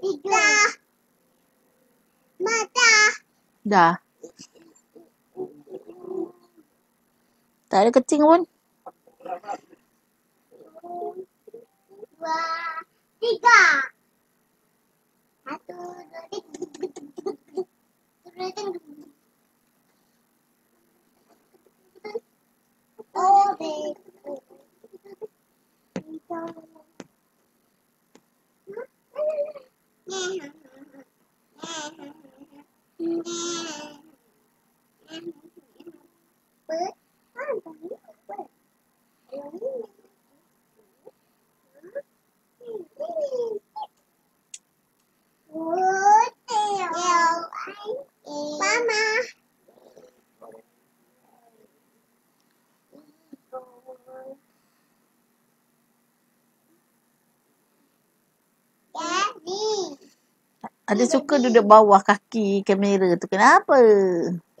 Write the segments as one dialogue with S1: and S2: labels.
S1: Tiga. Mata.
S2: Dah. Tak ada kencing pun.
S1: Dua. Tiga. Satu. Dua. Tiga. Oh, Mama. Daddy.
S2: Ada suka duduk bawah kaki kamera tu. Kenapa?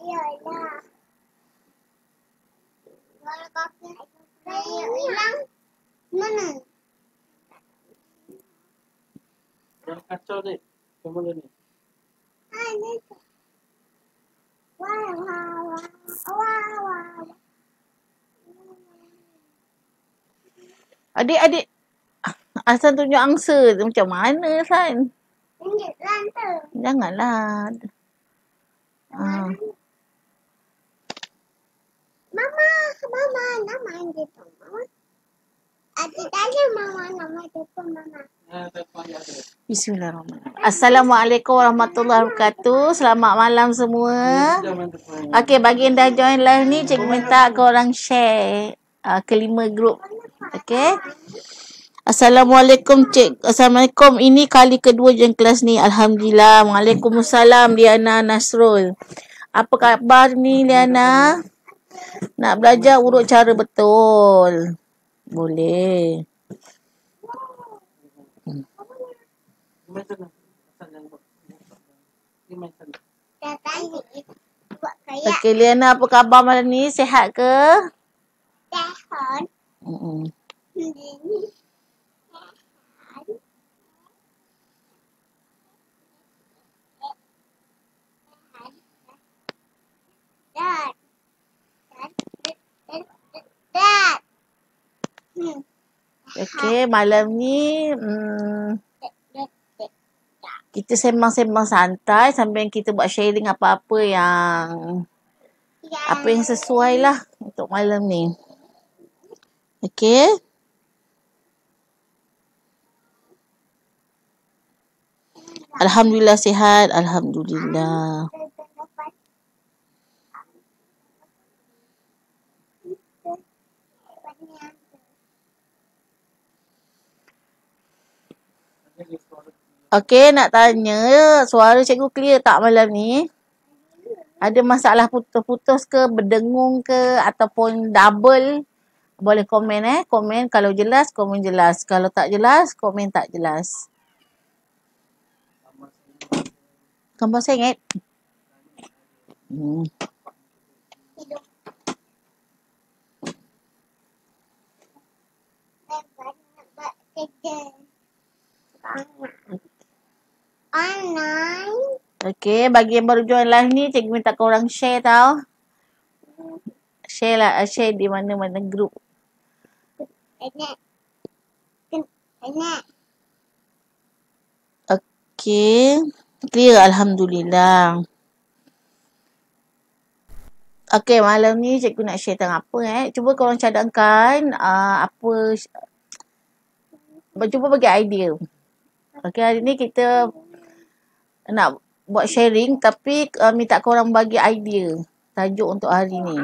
S1: Iyalah. Kalau kaki saya hilang, mana?
S3: Jangan kacau deh. Coba ni.
S1: Ada. Wow, wow, wow, wow.
S2: Adik-adik. Asal tunjuk angsa tu macam mana, San?
S1: Tunjuk lantai.
S2: Janganlah.
S1: Mama, nama dia tu Mama. Ada tanya Mama, nama dia tu Mama.
S2: Bismillahirrahmanirrahim. Assalamualaikum warahmatullahi wabarakatuh. Selamat malam semua. Okey, bagi yang dah join live ni, cikgu minta korang share ke 5 grup. Okey. Assalamualaikum cik. Assalamualaikum. Ini kali kedua join kelas ni. Alhamdulillah. Waalaikumsalam Liana Nasrul. Apa khabar ni Liana? Nak belajar urut cara betul. Boleh.
S1: Dah tanya. Buat kayak
S2: Okey Liana, apa khabar malam ni? Sihat ke?
S1: tehon.
S2: Mm-mm.
S1: Ini. Dad. Dad.
S2: Okey, malam ni kita sembang-sembang santai sambil kita buat sharing apa-apa yang sesuai lah untuk malam ni. Okey. Alhamdulillah sihat. Alhamdulillah. Okey, nak tanya, suara cikgu clear tak malam ni? Ada masalah putus-putus ke, berdengung ke ataupun double? Boleh komen komen kalau jelas, komen jelas. Kalau tak jelas, komen tak jelas. Gambar sengit?
S1: Online.
S2: Okey, bagi yang baru join live ni, cikgu minta korang share tau. Share lah, share di mana-mana grup.
S1: Enak.
S2: Okey, clear Alhamdulillah. Okey, malam ni cikgu nak share tentang apa Cuba korang cadangkan cuba bagi idea. Okey, hari ni kita nak buat sharing tapi minta korang bagi idea tajuk untuk hari ni.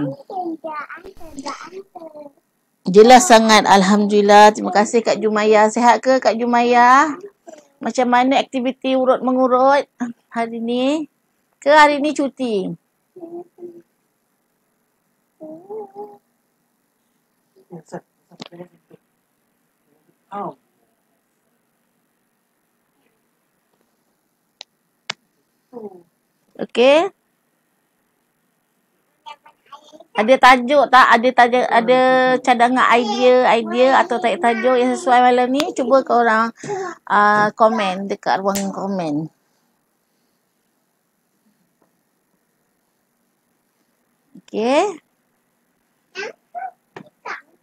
S2: Jelas sangat, Alhamdulillah. Terima kasih Kak Jumaya. Sihat ke Kak Jumaya? Macam mana aktiviti urut mengurut hari ni? Ke hari ni cuti? Okey. Ada tajuk tak? Ada cadangan idea atau tajuk yang sesuai malam ni? Cuba korang komen dekat ruang komen. Okay.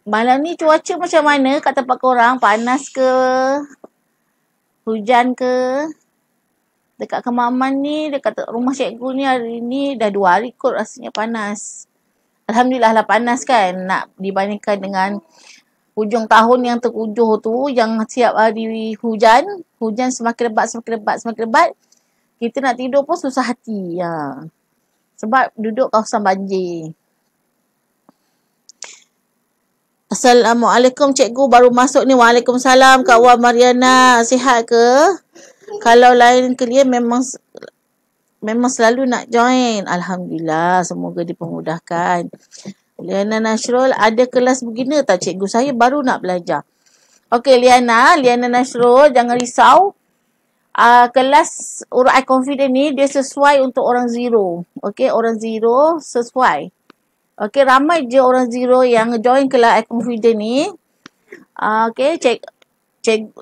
S2: Malam ni cuaca macam mana kat tempat korang? Panas ke? Hujan ke? Dekat Kemaman ni, dekat rumah cikgu ni hari ni dah 2 hari kot rasanya panas. Alhamdulillah lah panas kan. Nak dibandingkan dengan hujung tahun yang terkujuh tu, yang siap hari hujan. Hujan semakin lebat. Kita nak tidur pun susah hati. Ya. Sebab duduk kawasan banjir. Assalamualaikum cikgu, baru masuk ni. Waalaikumsalam Kak Wan Mariana. Sihat ke? Kalau lain clear memang selalu nak join. Alhamdulillah, semoga dipermudahkan. Liana Nasrul, ada kelas beginner tak cikgu? Saya baru nak belajar. Okey Liana Nasrul, jangan risau. Kelas urut I Confident ni dia sesuai untuk orang zero. Okey, orang zero sesuai. Okey, ramai je orang zero yang join kelas I Confident ni. Okey,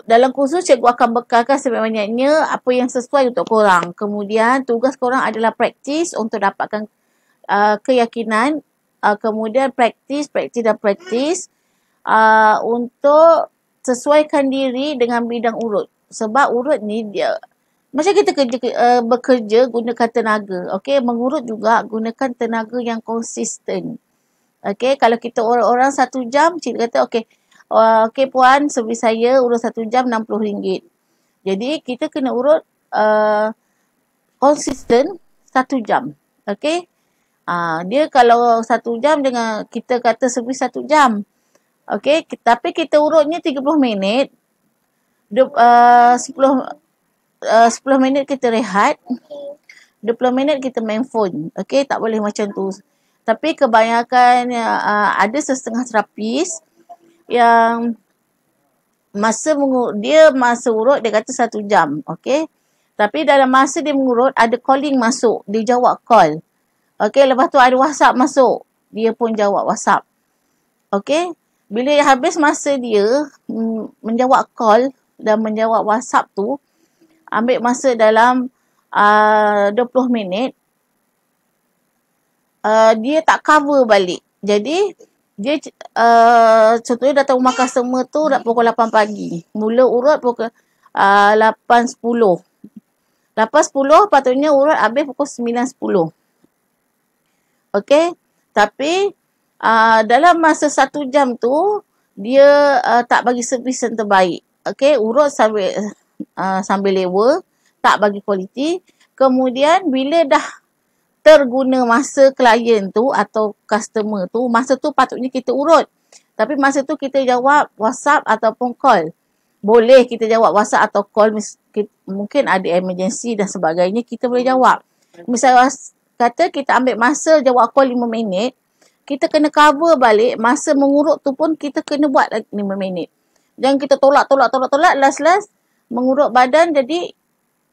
S2: dalam kursus cikgu akan bekalkan sebanyak-banyaknya apa yang sesuai untuk korang. Kemudian tugas korang adalah praktis untuk dapatkan keyakinan. Kemudian praktis untuk sesuaikan diri dengan bidang urut. Sebab urut ni dia macam kita bekerja gunakan tenaga. Okey, mengurut juga gunakan tenaga yang konsisten. Okey, kalau kita orang-orang 1 jam, cikgu kata okey, okey puan, servis saya urut 1 jam RM60. Jadi kita kena urut konsisten 1 jam. Okey. Dia kalau 1 jam dengan kita kata servis 1 jam. Okey, tapi kita urutnya 30 minit. 10 minit kita rehat. 20 minit kita main phone. Okey, tak boleh macam tu. Tapi kebanyakan ada setengah terapis yang masa urut dia kata 1 jam. Okey. Tapi dalam masa dia mengurut ada calling masuk, dia jawab call. Okey, lepas tu ada WhatsApp masuk, dia pun jawab WhatsApp. Okey. Bila habis masa dia menjawab call dan menjawab WhatsApp tu, ambil masa dalam 20 minit, dia tak cover balik. Jadi dia contohnya datang rumah customer tu dah pukul 8 pagi. Mula urut pukul 8.10. 8.10 patutnya urut habis pukul 9.10. Okey. Tapi dalam masa 1 jam tu dia tak bagi servis yang terbaik. Okey, urut sambil lewa, tak bagi kualiti. Kemudian bila dah terguna masa klien tu atau customer tu, masa tu patutnya kita urut. Tapi masa tu kita jawab WhatsApp ataupun call. Boleh kita jawab WhatsApp atau call, mungkin ada emergency dan sebagainya, kita boleh jawab. Misalnya kata kita ambil masa jawab call 5 minit, kita kena cover balik masa mengurut tu pun kita kena buat lagi 5 minit. Jangan kita tolak, last mengurut badan jadi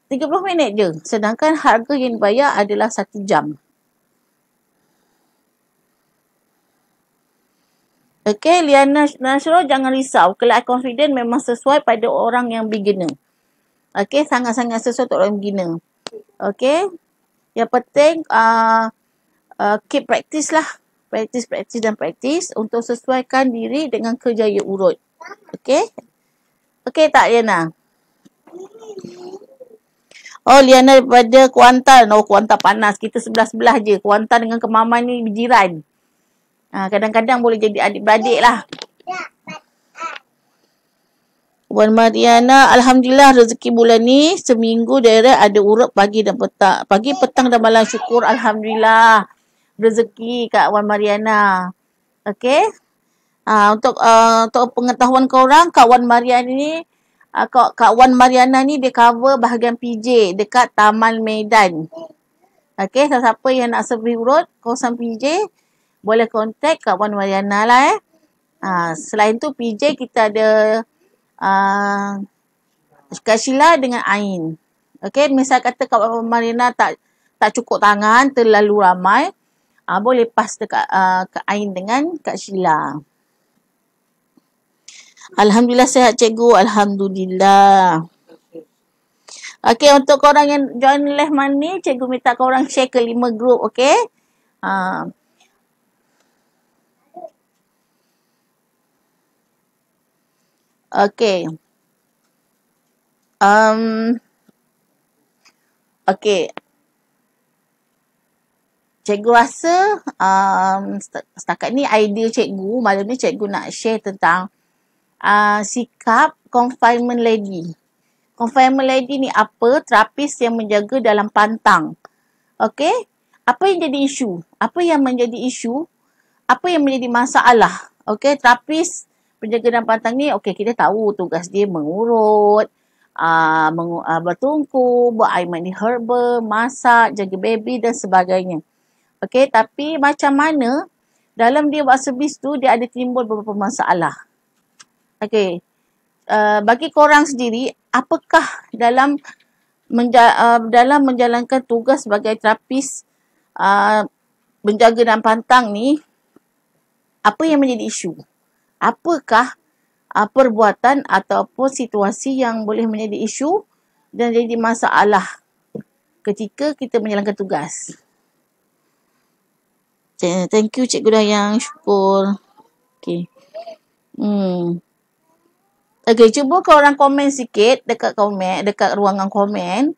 S2: 30 minit je. Sedangkan harga yang dibayar adalah 1 jam. Okey, Liana Nasrul, jangan risau. Kelas I Confident memang sesuai pada orang yang beginner. Okey, sangat-sangat sesuai untuk orang beginner. Okey. Yang penting keep practice lah. Practice untuk sesuaikan diri dengan kerjaya urut. Okey? Okey tak Liana? Oh, Liana daripada Kuantan. Oh, Kuantan panas. Kita sebelah-sebelah je. Kuantan dengan Kemaman ni berjiran. Kadang-kadang boleh jadi adik-beradik lah. Wan Mariana, Alhamdulillah rezeki bulan ni seminggu daerah ada urut pagi dan petang. Pagi, petang dan malam, syukur. Alhamdulillah. Rezeki Kak Wan Mariana. Okey. Untuk pengetahuan korang, Kak Wan Mariana ni dia cover bahagian PJ dekat Taman Medan. Okey, siapa yang nak servis urut kawasan PJ boleh kontak Kak Wan Mariana lah selain tu PJ kita ada Kak Sheila dengan Ain. Okey, misal kata Kak Wan Mariana tak cukup tangan, terlalu ramai, Boleh pass dekat Kak Ain dengan Kak Sheila. Alhamdulillah sihat cikgu. Alhamdulillah. Okey, untuk korang yang join live ni, cikgu minta korang share ke 5 group, okey? Okey. Okey. Cikgu rasa setakat ni idea cikgu, malam ni cikgu nak share tentang sikap confinement lady. Confinement lady ni apa? Terapis yang menjaga dalam pantang. Okey? Apa yang jadi isu? Apa yang menjadi isu? Apa yang menjadi masalah? Okey, terapis penjaga dalam pantang ni, okey, kita tahu tugas dia mengurut, bertungku, buat air mandi herba, masak, jaga baby dan sebagainya. Okey, tapi macam mana dalam dia buat servis tu, dia ada timbul beberapa masalah. Okey, bagi korang sendiri, apakah dalam menjalankan tugas sebagai terapis menjaga dalam pantang ni, apa yang menjadi isu? Apakah perbuatan ataupun situasi yang boleh menjadi isu dan jadi masalah ketika kita menjalankan tugas? Thank you Cikgu Dayang, syukur. Okay. Okay, cuba korang komen sikit dekat ruangan komen.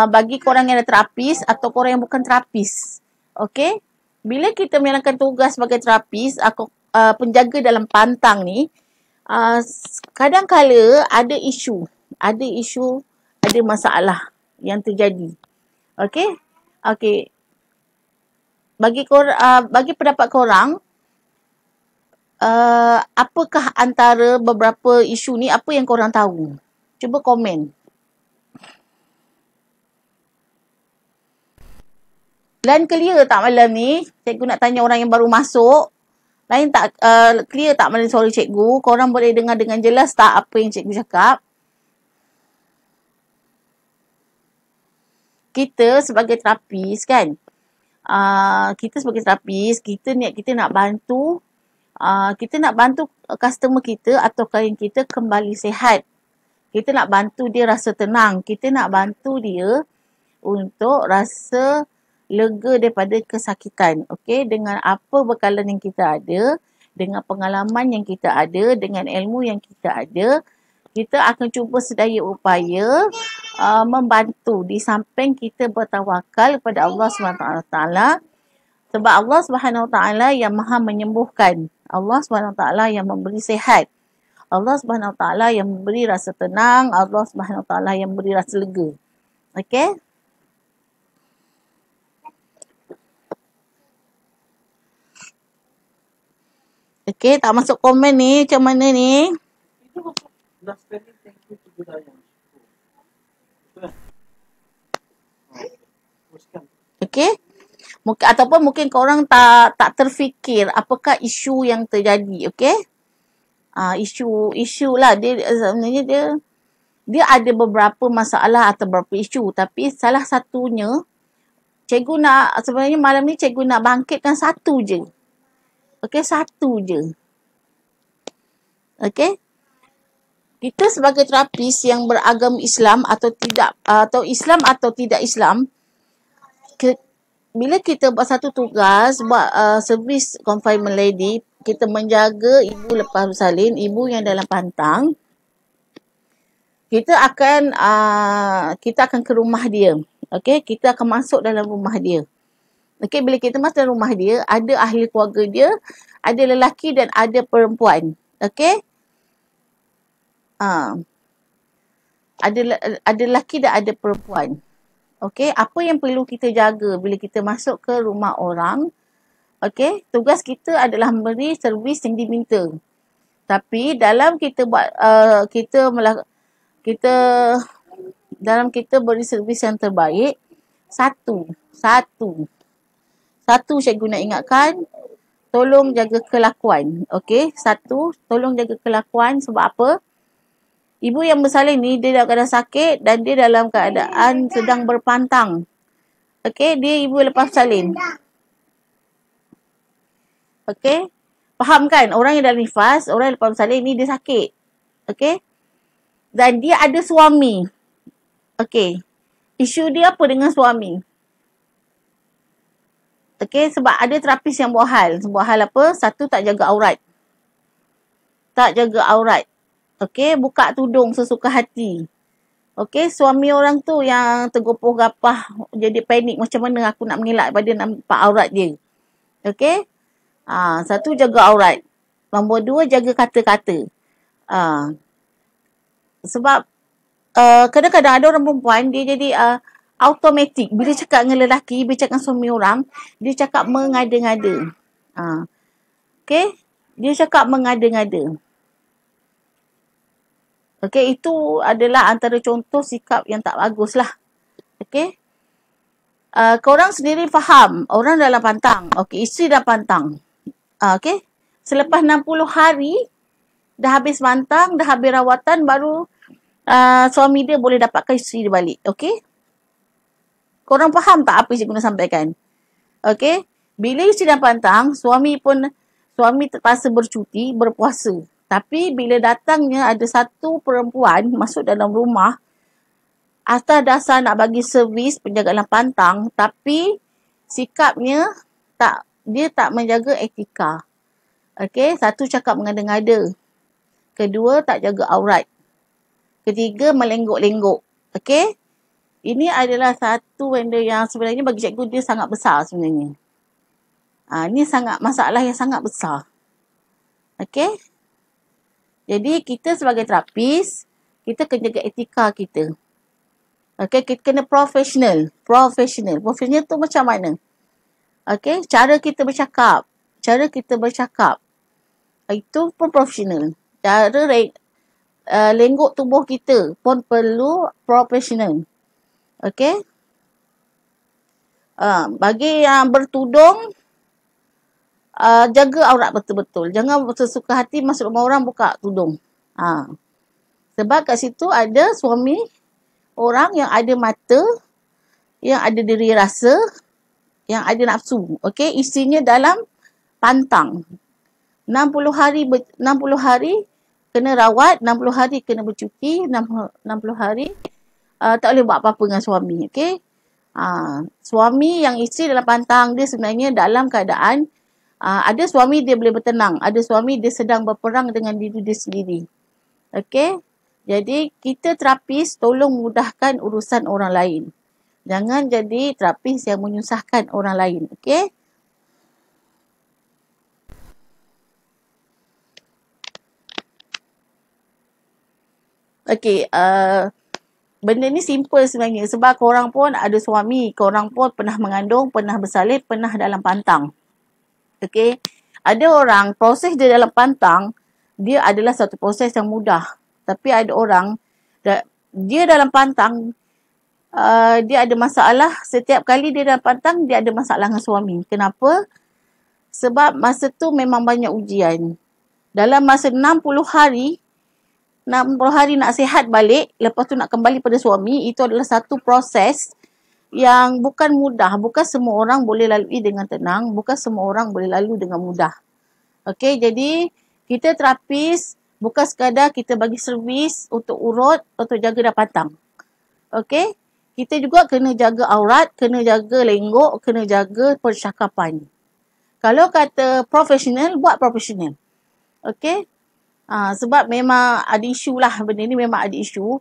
S2: Bagi korang yang ada terapis atau korang yang bukan terapis. Okay? Bila kita menjalankan tugas sebagai terapis atau penjaga dalam pantang ni, kadang-kala ada isu, ada masalah yang terjadi. Okay? Okay. Bagi pendapat korang, apakah antara beberapa isu ni, apa yang korang tahu? Cuba komen. Line clear tak malam ni? Cikgu nak tanya orang yang baru masuk. Line tak clear tak malam suara cikgu? Korang boleh dengar dengan jelas tak apa yang cikgu cakap? Kita sebagai terapis kan, kita niat kita nak bantu, customer kita atau klien kita kembali sihat. Kita nak bantu dia rasa tenang. Kita nak bantu dia untuk rasa lega daripada kesakitan. Okey, dengan apa bekalan yang kita ada, dengan pengalaman yang kita ada, dengan ilmu yang kita ada, kita akan cuba sedaya upaya membantu di samping kita bertawakal kepada Allah SWT. Sebab Allah SWT yang maha menyembuhkan. Allah SWT yang memberi sihat. Allah SWT yang memberi rasa tenang. Allah SWT yang memberi rasa lega. Okey? Okey, tak masuk komen ni. Macam mana ni?
S3: Itu masuk last kali, thank you to Dayang.
S2: Okey? Mungkin korang tak terfikir apakah isu yang terjadi, okey? Isu lah, dia sebenarnya dia ada beberapa masalah atau beberapa isu, tapi salah satunya sebenarnya malam ni cikgu nak bangkitkan satu je. Okey, satu je. Okey? Kita sebagai terapis yang beragama Islam atau tidak, atau Islam atau tidak Islam, bila kita buat satu tugas, buat servis confinement lady, kita menjaga ibu lepas bersalin, ibu yang dalam pantang, kita akan ke rumah dia. Okey, kita akan masuk dalam rumah dia. Okey, bila kita masuk dalam rumah dia, ada ahli keluarga dia, ada lelaki dan ada perempuan. Okey? Ada lelaki dan ada perempuan. Okey, apa yang perlu kita jaga bila kita masuk ke rumah orang? Okey, tugas kita adalah memberi servis yang diminta. Tapi dalam kita dalam kita beri servis yang terbaik, satu cikgu nak ingatkan, tolong jaga kelakuan. Okey, tolong jaga kelakuan. Sebab apa? Ibu yang bersalin ni, dia dalam keadaan sakit dan dia dalam keadaan sedang berpantang. Okey, dia ibu lepas salin. Okey? Faham kan? Orang yang dalam nifas, orang yang lepas bersalin ni dia sakit. Okey? Dan dia ada suami. Okey. Isu dia apa dengan suami? Okey, sebab ada terapis yang buat hal. Buat hal apa? Satu, tak jaga aurat. Tak jaga aurat. Okey, buka tudung sesuka hati. Okey, suami orang tu yang tergopoh gapah, jadi panik macam mana aku nak mengelak pada nampak aurat dia. Okey? Satu, jaga aurat. Nombor dua, jaga kata-kata. Sebab kadang-kadang ada orang perempuan, dia jadi automatik. Bila cakap dengan lelaki, bila cakap dengan suami orang, dia cakap mengada-ngada. Okey? Dia cakap mengada-ngada. Okey, itu adalah antara contoh sikap yang tak bagus lah. Okey? Korang sendiri faham, orang dalam pantang. Okey, isteri dalam pantang. Okey? Selepas 60 hari, dah habis pantang, dah habis rawatan, baru suami dia boleh dapatkan isteri dia balik. Okey? Korang faham tak apa yang cikgu nak sampaikan? Okey? Bila isteri dalam pantang, suami terpaksa bercuti, berpuasa. Tapi bila datangnya ada satu perempuan masuk dalam rumah atas dasar nak bagi servis penjagaan pantang, tapi sikapnya dia tak menjaga etika. Okey, satu, cakap mengada-ngada. Kedua, tak jaga aurat. Ketiga, melenggok-lenggok. Okey? Ini adalah satu benda yang sebenarnya bagi cikgu dia sangat besar sebenarnya. Ini masalah yang sangat besar. Okey? Jadi, kita sebagai terapis, kita kena jaga etika kita. Okey, kita kena profesional. Profesional tu macam mana? Okey, cara kita bercakap. Itu pun profesional. Cara lenggok tubuh kita pun perlu profesional. Okey? Bagi yang bertudung, jaga aurat betul-betul. Jangan sesuka hati masuk rumah orang buka tudung. Sebab kat situ ada suami orang yang ada mata, yang ada diri rasa, yang ada nafsu. Okey, isinya dalam pantang. 60 hari kena rawat, 60 hari kena bercuti, 60 hari tak boleh buat apa-apa dengan suami. Okey? Suami yang isteri dalam pantang dia sebenarnya dalam keadaan ada suami dia boleh bertenang, ada suami dia sedang berperang dengan diri dia sendiri. Okey? Jadi kita terapis tolong mudahkan urusan orang lain. Jangan jadi terapis yang menyusahkan orang lain. Okey? Okey, benda ni simple sebenarnya sebab korang pun ada suami, korang pun pernah mengandung, pernah bersalin, pernah dalam pantang. Okey, ada orang proses dia dalam pantang, dia adalah satu proses yang mudah. Tapi ada orang, dia dalam pantang, dia ada masalah, setiap kali dia dalam pantang, dia ada masalah dengan suami. Kenapa? Sebab masa tu memang banyak ujian. Dalam masa 60 hari nak sihat balik, lepas tu nak kembali pada suami, itu adalah satu proses yang bukan mudah. Bukan semua orang boleh lalui dengan tenang, bukan semua orang boleh lalu dengan mudah. Okey, jadi kita terapis bukan sekadar kita bagi servis untuk urut, untuk jaga dah pantang. Okey, kita juga kena jaga aurat, kena jaga lenggok, kena jaga percakapan. Kalau kata profesional, buat profesional. Okey? Sebab memang ada isu lah, benda ni memang ada isu.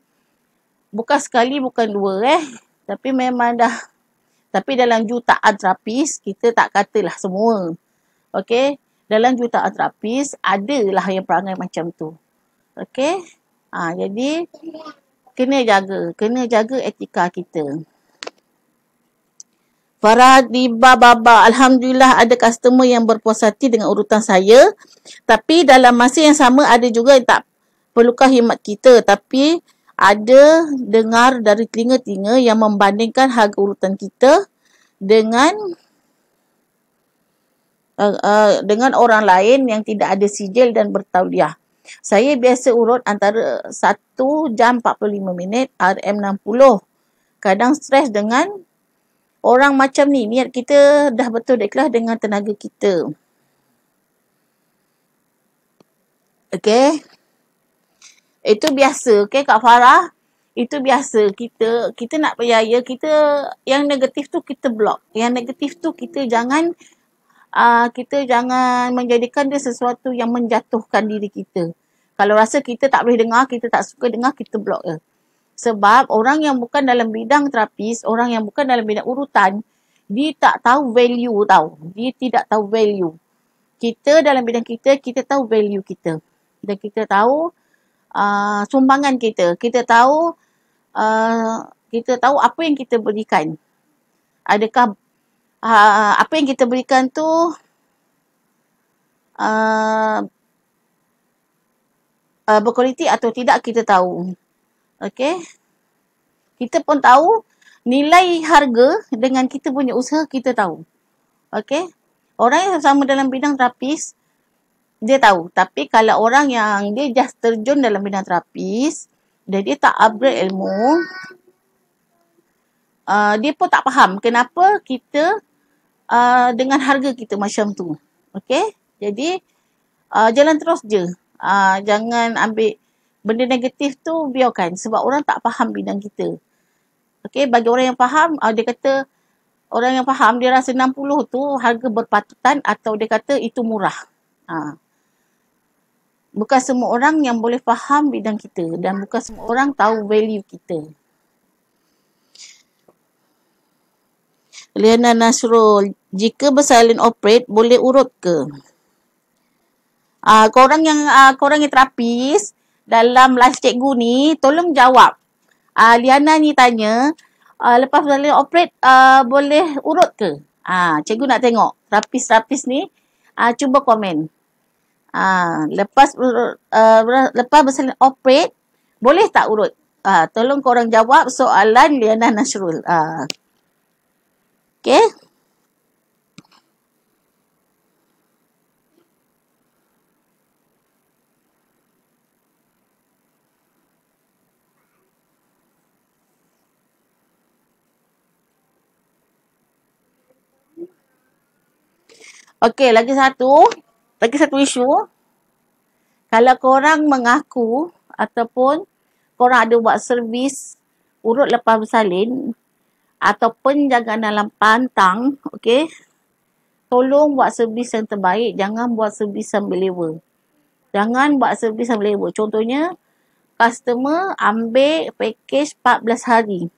S2: Bukan sekali, bukan dua Tapi memang dah, tapi dalam jutaan terapis, kita tak katalah semua. Okey? Dalam jutaan terapis, adalah yang perangai macam tu. Okey? Jadi, kena jaga etika kita. Farah di Baba, alhamdulillah ada customer yang berpuas hati dengan urutan saya. Tapi dalam masa yang sama ada juga yang tak perlukan khidmat kita. Tapi ada dengar dari telinga-telinga yang membandingkan harga urutan kita dengan orang lain yang tidak ada sijil dan bertauliah. Saya biasa urut antara 1 jam 45 minit RM60. Kadang stres dengan orang macam ni. Niat kita dah betul ikhlas dengan tenaga kita. Okey. Itu biasa, okey Kak Farah. Itu biasa. Kita nak berjaya, kita yang negatif tu kita block. Yang negatif tu kita jangan menjadikan dia sesuatu yang menjatuhkan diri kita. Kalau rasa kita tak boleh dengar, kita tak suka dengar, kita block je. Sebab orang yang bukan dalam bidang terapis, orang yang bukan dalam bidang urutan, dia tak tahu value tau. Dia tidak tahu value. Kita dalam bidang kita tahu value kita. Dan kita tahu sumbangan kita. Kita tahu apa yang kita berikan. Adakah apa yang kita berikan tu berkualiti atau tidak, kita tahu. Okey. Kita pun tahu nilai harga dengan kita punya usaha, kita tahu. Okey. Orang yang sama dalam bidang terapis, dia tahu. Tapi kalau orang yang dia just terjun dalam bidang terapis dan dia tak upgrade ilmu, dia pun tak faham kenapa kita dengan harga kita macam tu. Okey. Jadi jalan terus je. Jangan ambil benda negatif tu, biarkan. Sebab orang tak faham bidang kita. Okey, bagi orang yang faham, dia kata, orang yang faham, dia rasa 60 tu harga berpatutan atau dia kata itu murah. Bukan semua orang yang boleh faham bidang kita dan bukan semua orang tahu value kita. Liana Nasrul, jika bersalin operate boleh urut ke? Korang yang terapis dalam live cikgu ni, tolong jawab. Liana ni tanya, lepas bersalin operate boleh urut ke? Cikgu nak tengok terapis-terapis ni, cuba komen. Lepas bersalin operate boleh tak urut? Tolong korang jawab soalan Liana Nasrul. Okay. Okey, lagi satu isu. Kalau korang mengaku ataupun korang ada buat servis urut lepas bersalin ataupun penjagaan dalam pantang, okey, tolong buat servis yang terbaik. Jangan buat servis sambil lewa. Contohnya, customer ambil package 14 hari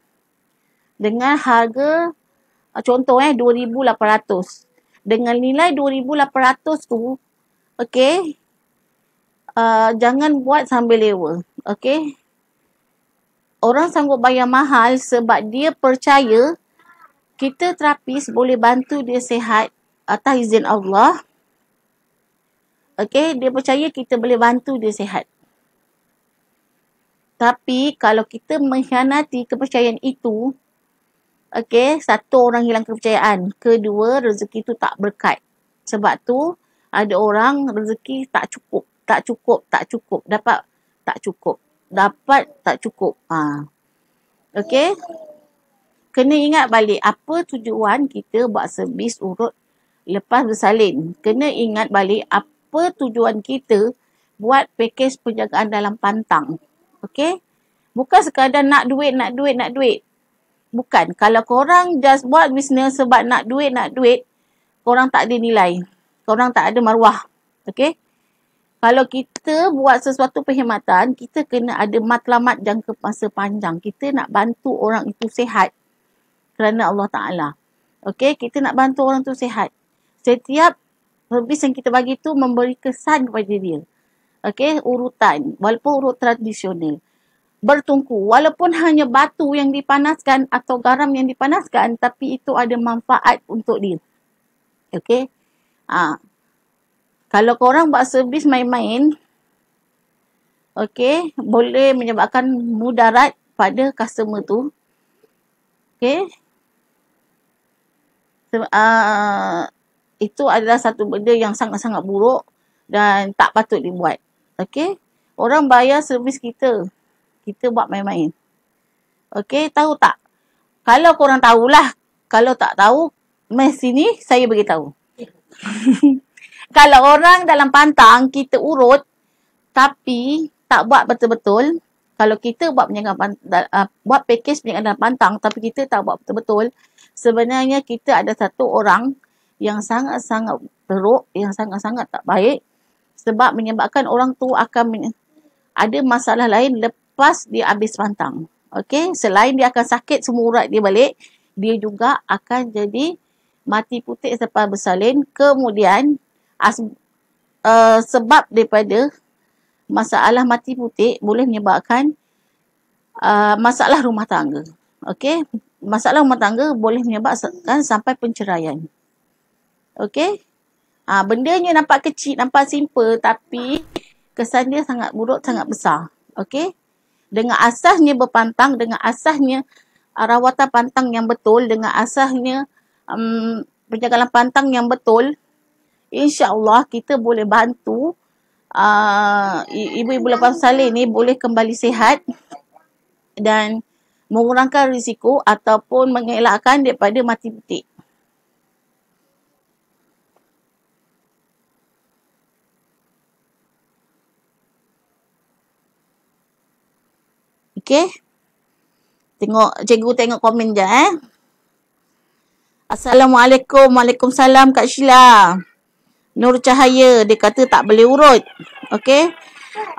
S2: dengan harga, contoh 2,800. Dengan nilai 2,800 tu, okey, jangan buat sambil lewa. Okey. Orang sanggup bayar mahal sebab dia percaya kita terapis boleh bantu dia sihat atas izin Allah. Okey, dia percaya kita boleh bantu dia sihat. Tapi kalau kita mengkhianati kepercayaan itu, okey, satu, orang hilang kepercayaan. Kedua, rezeki tu tak berkat. Sebab tu ada orang rezeki tak cukup. Dapat tak cukup. Okey. Kena ingat balik apa tujuan kita buat servis urut lepas bersalin. Kena ingat balik apa tujuan kita buat package penjagaan dalam pantang. Okey. Bukan sekadar nak duit. Bukan. Kalau korang just buat bisnes sebab nak duit, korang tak ada nilai. Korang tak ada maruah. Okey? Kalau kita buat sesuatu perkhidmatan, kita kena ada matlamat jangka masa panjang. Kita nak bantu orang itu sihat kerana Allah Ta'ala. Okey? Kita nak bantu orang itu sihat. Setiap servis yang kita bagi tu memberi kesan kepada dia. Okey? Urutan. Walaupun urut tradisional. Bertungku. Walaupun hanya batu yang dipanaskan atau garam yang dipanaskan, tapi itu ada manfaat untuk dia. Okey? Kalau korang buat servis main-main, okey, boleh menyebabkan mudarat pada customer tu. Okey? Itu adalah satu benda yang sangat-sangat buruk dan tak patut dibuat. Okey? Orang bayar servis kita. Kita buat main-main. Okey, tahu tak? Kalau korang tahulah. Kalau tak tahu, mes sini saya beritahu. Kalau orang dalam pantang kita urut, tapi tak buat betul-betul. Kalau kita buat buat package penjagaan pantang tapi kita tak buat betul-betul, sebenarnya kita ada satu orang yang sangat-sangat teruk, yang sangat-sangat tak baik, sebab menyebabkan orang tu akan ada masalah lain lepas dia habis pantang. Okey, selain dia akan sakit semua urat dia balik, dia juga akan jadi mati putih selepas bersalin. Kemudian sebab daripada masalah mati putih boleh menyebabkan masalah rumah tangga. Okey, masalah rumah tangga boleh menyebabkan sampai penceraian. Okey, bendanya nampak kecil, nampak simple, tapi kesan dia sangat buruk, sangat besar. Okey, dengan asasnya berpantang, dengan asasnya rawatan pantang yang betul, dengan asasnya penjagalan pantang yang betul, insya-Allah kita boleh bantu ibu-ibu lepas bersalin ni boleh kembali sihat dan mengurangkan risiko ataupun mengelakkan daripada mati putih. Okey. Cikgu tengok komen je Assalamualaikum. Waalaikumsalam Kak Sheila. Nur Cahaya, dia kata tak boleh urut. Okey.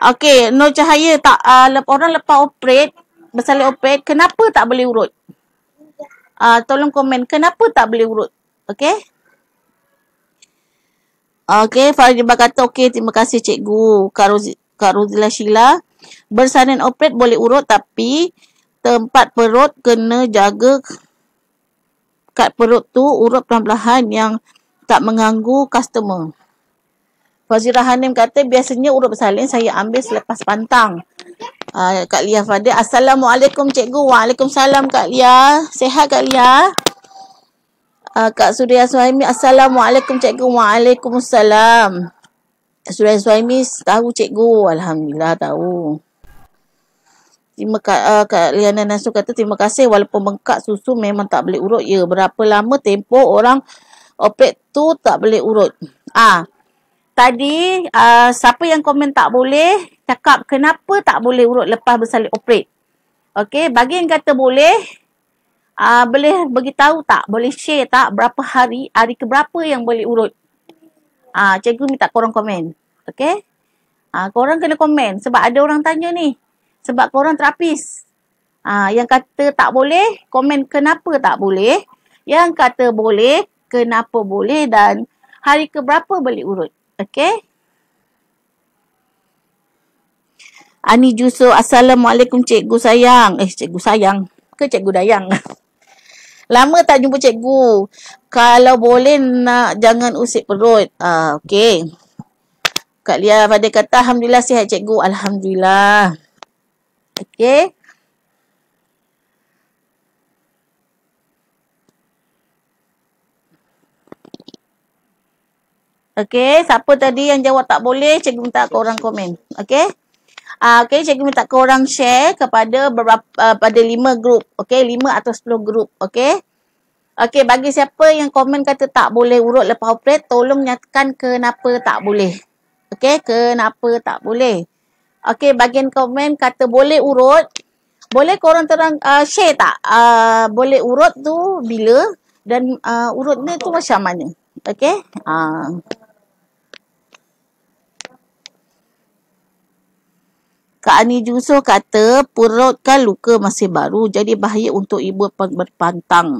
S2: Okey, Nur Cahaya, tak orang lepas operate, bersalin operate, kenapa tak boleh urut? Tolong komen, kenapa tak boleh urut? Okey. Okey, Faridibah kata, okey, terima kasih cikgu. Kak Rozila Sheila, bersalin operate boleh urut tapi tempat perut kena jaga kat perut tu urut perlahan-lahan yang tak mengganggu customer. Fazira Hanim kata biasanya urut bersalin saya ambil selepas pantang. Kak Lia Fadil, Assalamualaikum cikgu. Waalaikumsalam Kak Lia. Sihat Kak Lia? Kak Surya Suhaimi, Assalamualaikum cikgu. Waalaikumsalam. Surya Suhaimi tahu cikgu. Alhamdulillah tahu. Kak Liana Nasu kata terima kasih, walaupun bengkak susu memang tak boleh urut. Ya, berapa lama tempoh orang operate tu tak boleh urut. Tadi siapa yang komen tak boleh, cakap kenapa tak boleh urut lepas bersalin operate. Okey, bagi yang kata boleh, boleh beritahu tak, boleh share tak berapa hari ke berapa yang boleh urut. Cikgu minta korang komen. Okey, korang kena komen sebab ada orang tanya ni. Sebab korang terapis. Yang kata tak boleh, komen kenapa tak boleh. Yang kata boleh, kenapa boleh dan hari ke berapa boleh urut. Okey. Ani Juso, Assalamualaikum cikgu sayang. Cikgu sayang ke cikgu dayang? Lama tak jumpa cikgu. Kalau boleh nak jangan usik perut. Okey. Kak Lia pada kata alhamdulillah sihat cikgu. Alhamdulillah. Okey. Okey, siapa tadi yang jawab tak boleh, cikgu minta korang komen. Okey. Okey, cikgu minta korang share kepada pada 5 grup. Okey, 5 atau 10 grup. Okey. Okey, bagi siapa yang komen kata tak boleh urut lepas operate, tolong nyatakan kenapa tak boleh. Okey, kenapa tak boleh. Okey, bagian komen kata boleh urut. Boleh korang share tak? Boleh urut tu bila dan urutnya tu macam mana? Okey? Kak Ani Juso kata perut kan luka masih baru jadi bahaya untuk ibu berpantang.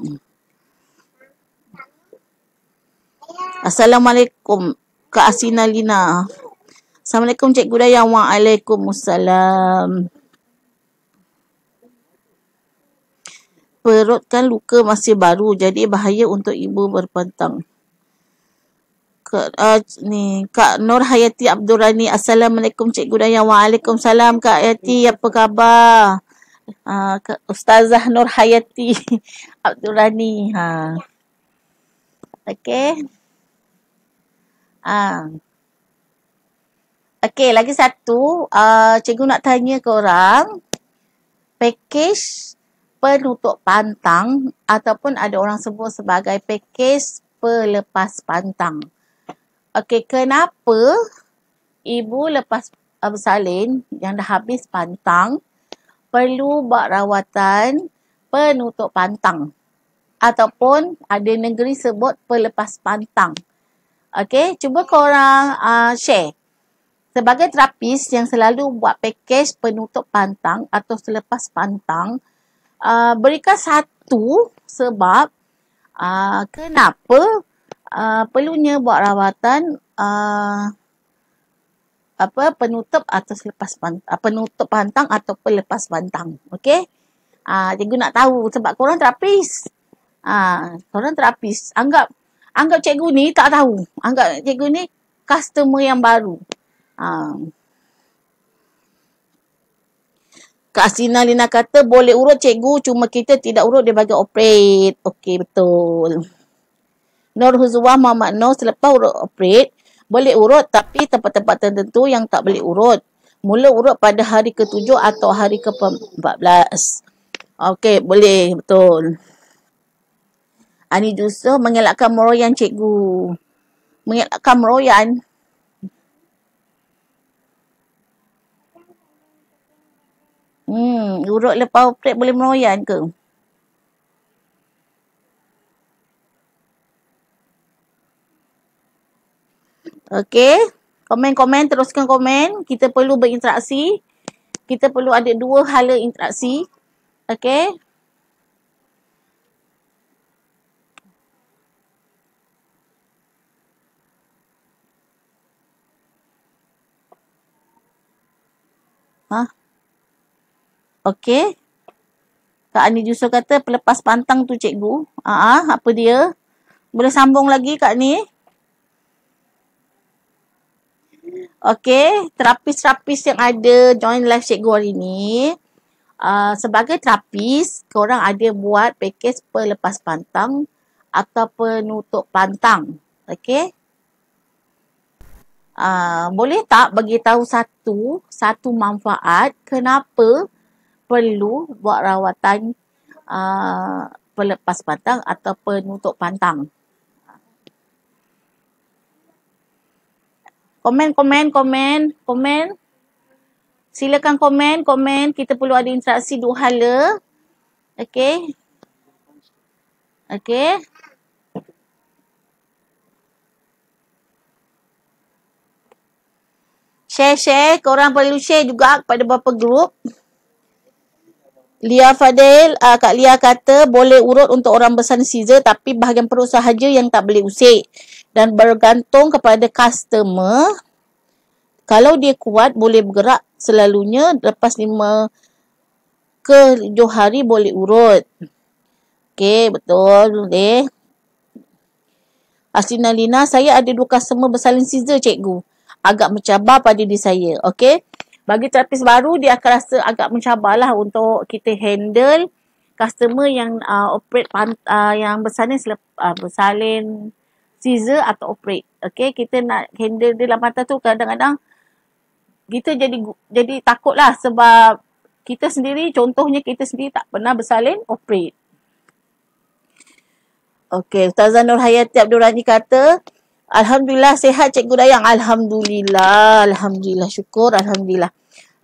S2: Assalamualaikum Kak Asina Lina. Assalamualaikum Cikgu Dayang. Waalaikumsalam. Perut kan luka masih baru jadi bahaya untuk ibu berpantang. Kak Nur Hayati Abdul Rani. Assalamualaikum Cikgu Dayang. Waalaikumsalam Kak Hayati. Apa khabar? Ustazah Nur Hayati Abdul Rani. Okey. Okey, lagi satu. Cikgu nak tanya korang. Package penutup pantang ataupun ada orang sebut sebagai package pelepas pantang. Okey, kenapa ibu lepas bersalin yang dah habis pantang perlu buat rawatan penutup pantang. Ataupun ada negeri sebut pelepas pantang. Okey, cuba korang share. Sebagai terapis yang selalu buat pakej penutup pantang atau selepas pantang, berikan satu sebab kenapa perlunya buat rawatan penutup atau selepas penutup pantang atau pelepas pantang. Okey? Cikgu nak tahu sebab korang terapis. Korang terapis. Anggap cikgu ni tak tahu. Anggap cikgu ni customer yang baru. Kak Sina Lina kata boleh urut cikgu, cuma kita tidak urut, dia bagi operate. Okey, betul. Nur Huzwah Muhammad Nur, selepas urut operate, boleh urut tapi tempat-tempat tertentu yang tak boleh urut. Mula urut pada hari ke-7 atau hari ke-14. Okey, boleh, betul. Ani Jusoh mengelakkan meroyan cikgu. Mengelakkan meroyan. Urut lepas operate boleh meroyan ke? Okey, komen-komen, teruskan komen. Kita perlu berinteraksi. Kita perlu ada 2 hala interaksi. Okey. Okey. Kak Ani Jusoh kata pelepas pantang tu cikgu. Apa dia? Boleh sambung lagi Kak ni? Okey, terapis-terapis yang ada join live cikgu hari ni. Sebagai terapis, korang ada buat pakej pelepas pantang atau penutup pantang. Okey? Boleh tak bagi tahu satu manfaat kenapa perlu buat rawatan pelepas pantang atau penutup pantang? Komen. Silakan komen. Kita perlu ada interaksi 2 hala. Okey. Share. Korang perlu share juga kepada beberapa grup. Lia Fadil, Kak Lia kata boleh urut untuk orang bersalin scissor tapi bahagian perut sahaja yang tak boleh usik. Dan bergantung kepada customer. Kalau dia kuat boleh bergerak selalunya lepas 5 ke 7 hari boleh urut. Okey, betul. Boleh. Aslina Lina, saya ada 2 customer bersalin scissor cikgu. Agak mencabar pada diri saya. Okey. Bagi terapis baru, dia akan rasa agak mencabarlah untuk kita handle customer yang operate yang bersalin scissor atau operate. Okey, kita nak handle dia dalam mata tu kadang-kadang kita jadi takutlah sebab kita sendiri tak pernah bersalin operate. Okey, Ustazah Nur Hayati Abdul Rani kata, Alhamdulillah sihat Cikgu Dayang. Alhamdulillah, syukur, Alhamdulillah.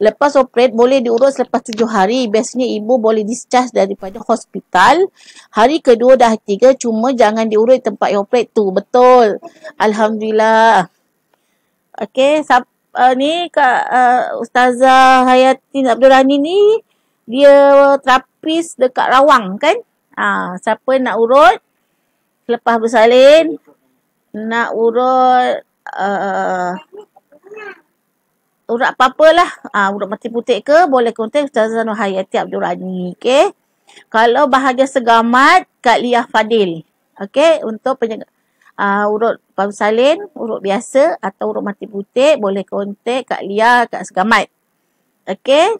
S2: Lepas operate boleh diurut selepas 7 hari. Biasanya ibu boleh discharge daripada hospital. Hari kedua dah 3, cuma jangan diurut tempat yang operate tu. Betul. Alhamdulillah. Okey, ni Kak Ustazah Hayati Abdul Rani ni, dia terapis dekat Rawang kan? Siapa nak urut selepas bersalin, nak urut urut apa-apalah, urut mati putih ke, boleh kontak Ustazah Nur Hayati Abdul Rani. Okey. Kalau bahagian segamat, Kak Lia Fadil. Okey, untuk urut bersalin, urut biasa atau urut mati putih, boleh kontak Kak Lia kat segamat. Okey.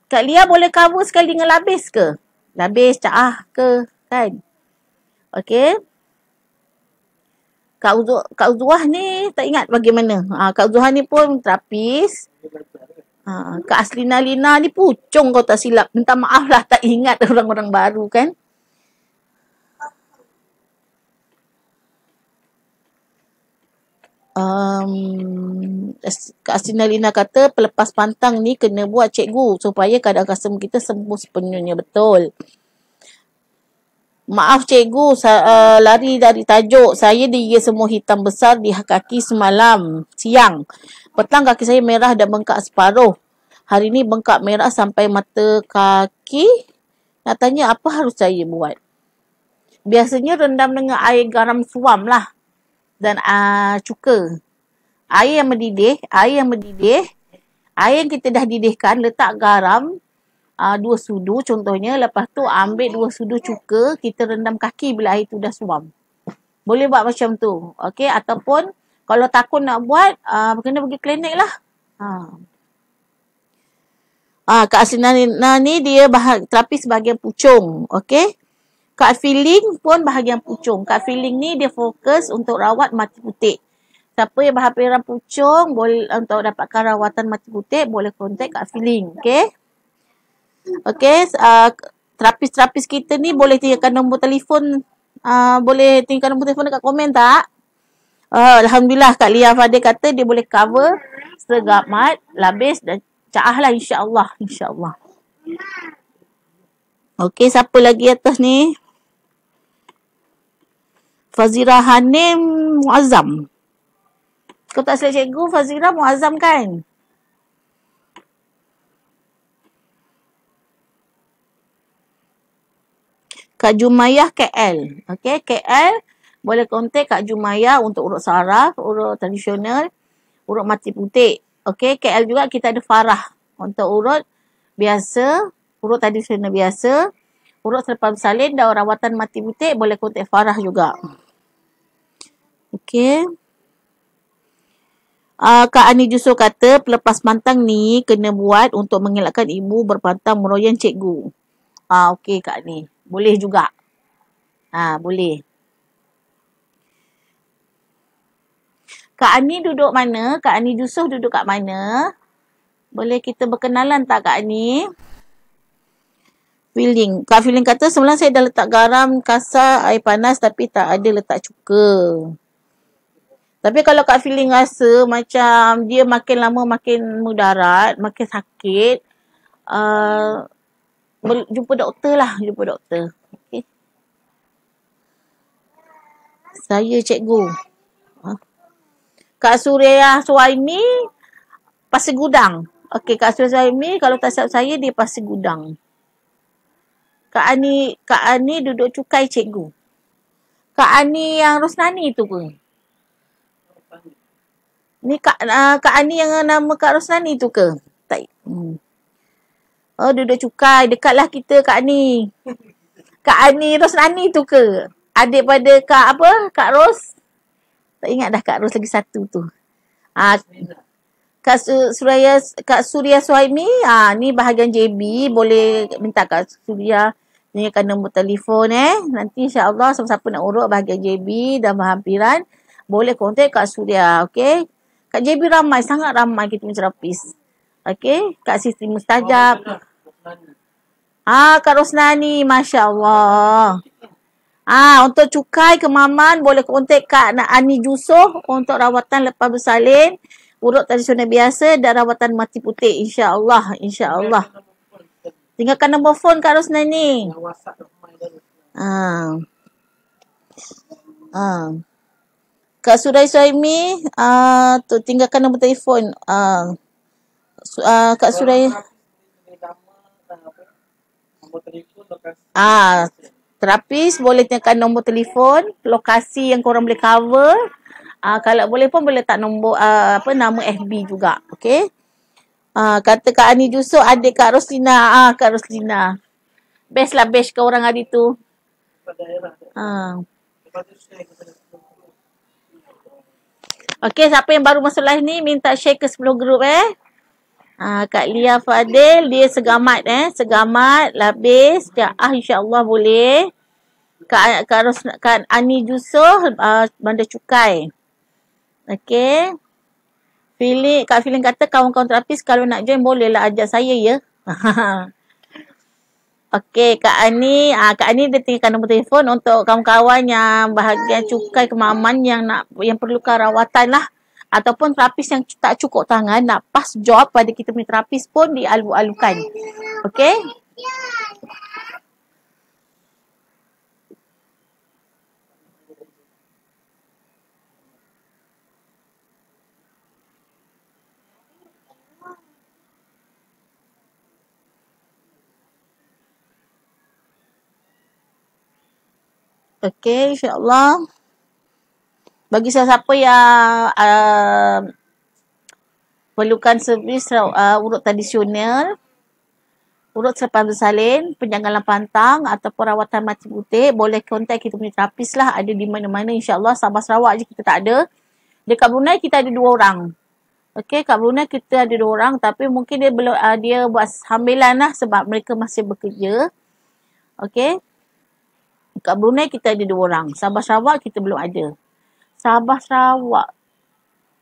S2: Kak Lia boleh cover sekali dengan labis ke? Labis, caah ke? Kan? Okey. Kak Uzuah ni tak ingat bagaimana. Kak Uzuah ni pun terapis. Kak Aslina Lina ni pucung kau tak silap. Minta maaf lah tak ingat orang-orang baru kan. Kak Sinalina kata pelepas pantang ni kena buat cikgu supaya keadaan customer kita sembuh sepenuhnya. Betul. Maaf cikgu, lari dari tajuk. Saya digigil semua hitam besar di kaki semalam, siang. Petang kaki saya merah dan bengkak separuh. Hari ni bengkak merah sampai mata kaki. Nak tanya apa harus saya buat? Biasanya rendam dengan air garam suam lah. Dan cuka. Air yang mendidih. Air yang kita dah didihkan, letak garam. 2 sudu contohnya. Lepas tu ambil 2 sudu cuka. Kita rendam kaki bila air tu dah suam. Boleh buat macam tu. Okey. Ataupun kalau takut nak buat, kena pergi klinik lah. Kak Aslina ni dia terapis bahagian pucung. Okey. Kak Feeling pun bahagian pucung. Kak Feeling ni dia fokus untuk rawat mati putih. Siapa yang berhampiran pucung, boleh untuk dapatkan rawatan mati putih, boleh kontak Kak Feeling. Okey. Okey, terapis-terapis kita ni boleh tinggalkan nombor telefon. Boleh tinggalkan nombor telefon dekat komen tak? Alhamdulillah Kak Lia Fadil kata dia boleh cover segamat, labis dan caah lah insya-Allah, insya-Allah. Okey, siapa lagi atas ni? Fazira Hanim Muazzam. Kau tak silap cikgu, Fazira Muazzam kan? Kak Jumaiyah KL. Okey, KL boleh kontak Kak Jumaiyah untuk urut saraf, urut tradisional, urut mati putih. Okey, KL juga kita ada Farah untuk urut biasa, urut tradisional biasa, urut selepas bersalin dan rawatan mati putih boleh kontak Farah juga. Okey. Kak Ani Juso kata pelepas pantang ni kena buat untuk mengelakkan ibu berpantang meroyan cikgu. Okey Kak Ani. Boleh juga. Boleh. Kak Ani duduk mana? Kak Ani Yusof duduk kat mana? Boleh kita berkenalan tak Kak Ani? Feeling. Kak Feeling kata semalam saya dah letak garam kasar air panas tapi tak ada letak cuka. Tapi kalau Kak Feeling rasa macam dia makin lama makin mudarat, makin sakit, jumpa doktor lah, jumpa doktor. Okay. Saya cikgu. Kak Suria Suhaimi, Pasir Gudang. Okey, Kak Suria Suhaimi, kalau tak silap saya, dia Pasir Gudang. Kak Ani duduk cukai cikgu. Kak Ani yang Rosnani tu ke? Ni Kak Ani yang nama Kak Rosnani tu ke? Tak. Oh, duduk cukai. Dekatlah kita Kak Ani. Kak Ani Rosnani tu ke? Adik pada Kak apa? Kak Ros? Tak ingat dah Kak Ros lagi satu tu. Kak Suria Suhaimi, ni bahagian JB. Boleh minta Kak Suria tinggalkan nombor telefon Nanti insya-Allah siapa-siapa nak urut bahagian JB dan berhampiran, boleh kontak Kak Suria, okey? Kak JB ramai, sangat ramai kita punya terapis. Okey? Kak Siti Mustajab. Kak Rosnani, masya-Allah. Untuk cukai kemaman boleh kontak Kak Ani Jusof untuk rawatan lepas bersalin, urut tradisional biasa dan rawatan mati putih, insya-Allah, insya-Allah. Tinggalkan nombor phone Kak Rosnani. Kak Surai Suhaimi, tinggalkan nombor telefon. Kak Surai. Terapis boleh tinggalkan nombor telefon, lokasi yang korang boleh cover. Kalau boleh pun boleh letak nombor nama FB juga. Okey. Kata Kak Ani Jusof, adik Kak Roslina. Kak Roslina. Best lah, best ke orang hari tu. Okey, siapa yang baru masuk live ni minta share ke 10 grup Kak Lia Fadil, dia segamat segamat, labis, insya-Allah boleh. Kak Ani Jusof, bandar cukai. Okey. Kak Feeling kata kawan-kawan terapis kalau nak join bolehlah ajak saya ya. Okey, Kak Ani dia tinggalkan nombor telefon untuk kawan-kawan yang bahagian cukai kemaman yang perlukan rawatan lah. Ataupun terapis yang tak cukup tangan, nak pas job pada kita punya terapis pun dialu-alukan. Okay? Okay, insyaAllah. Bagi siapa yang perlukan servis urut tradisional, urut selepas bersalin, penjanggalan pantang ataupun rawatan mati putih, boleh kontak kita punya terapis lah. Ada di mana-mana insyaAllah. Sabah Sarawak je kita tak ada. Dekat Brunei kita ada 2 orang. Okay, kat Brunei kita ada 2 orang tapi mungkin dia belum dia buat sambilan lah sebab mereka masih bekerja. Okay. Kat Brunei kita ada 2 orang. Sabah Sarawak kita belum ada. Sabah Sarawak.